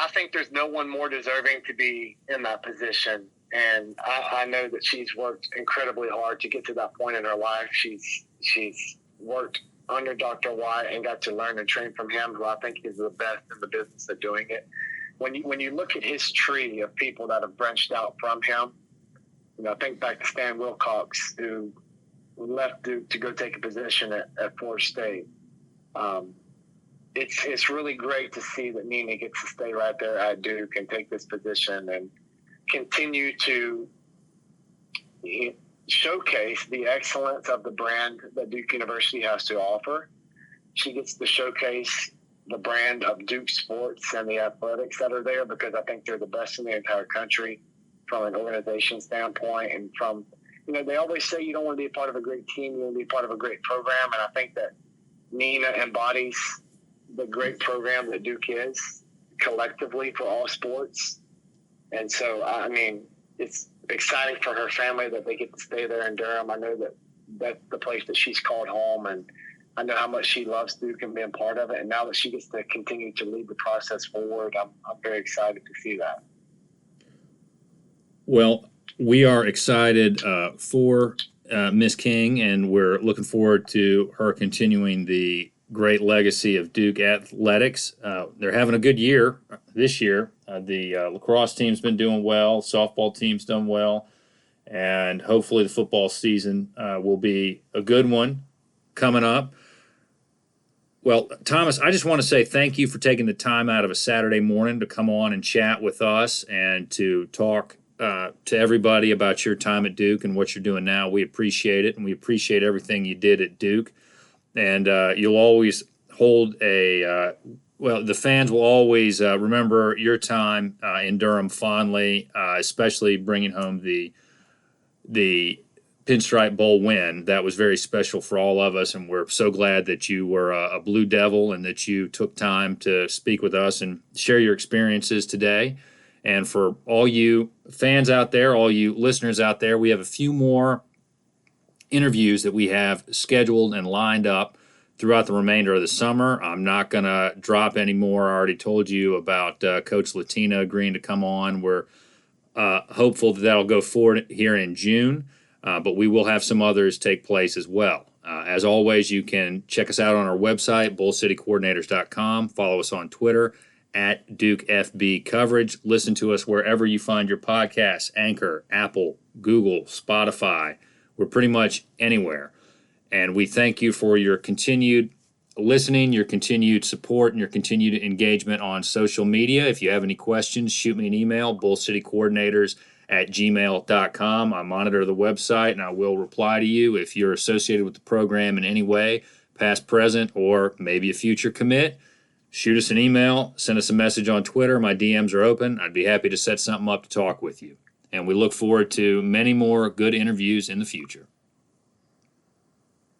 think there's no one more deserving to be in that position. And I know that she's worked incredibly hard to get to that point in her life. She's worked under Dr. White and got to learn and train from him, who I think is the best in the business of doing it. When you look at his tree of people that have branched out from him, think back to Stan Wilcox, who left Duke to go take a position at Florida State. It's really great to see that Nina gets to stay right there at Duke and take this position and continue to showcase the excellence of the brand that Duke University has to offer. She gets to showcase the brand of Duke sports and the athletics that are there, because I think they're the best in the entire country from an organization standpoint. And from, they always say you don't want to be a part of a great team, you want to be a part of a great program. And I think that Nina embodies the great program that Duke is collectively for all sports. And so, it's exciting for her family that they get to stay there in Durham. I know that that's the place that she's called home, and I know how much she loves Duke and being part of it. And now that she gets to continue to lead the process forward, I'm very excited to see that. Well, we are excited for Miss King, and we're looking forward to her continuing the great legacy of Duke athletics. They're having a good year this year. The lacrosse team's been doing well. Softball team's done well. And hopefully the football season will be a good one coming up. Well, Thomas, I just want to say thank you for taking the time out of a Saturday morning to come on and chat with us and to talk to everybody about your time at Duke and what you're doing now. We appreciate it, and we appreciate everything you did at Duke. And you'll always hold the fans will always remember your time in Durham fondly, especially bringing home the Pinstripe Bowl win. That was very special for all of us, and we're so glad that you were a Blue Devil and that you took time to speak with us and share your experiences today. And for all you fans out there, all you listeners out there, we have a few more interviews that we have scheduled and lined up throughout the remainder of the summer. I'm not going to drop any more. I already told you about Coach Latina agreeing to come on. We're hopeful that that'll go forward here in June, but we will have some others take place as well. As always, you can check us out on our website, bullcitycoordinators.com. Follow us on Twitter at DukeFB Coverage. Listen to us wherever you find your podcasts, Anchor, Apple, Google, Spotify. We're pretty much anywhere. And we thank you for your continued listening, your continued support, and your continued engagement on social media. If you have any questions, shoot me an email, bullcitycoordinators@gmail.com. I monitor the website, and I will reply to you. If you're associated with the program in any way, past, present, or maybe a future commit, shoot us an email, send us a message on Twitter. My DMs are open. I'd be happy to set something up to talk with you. And we look forward to many more good interviews in the future.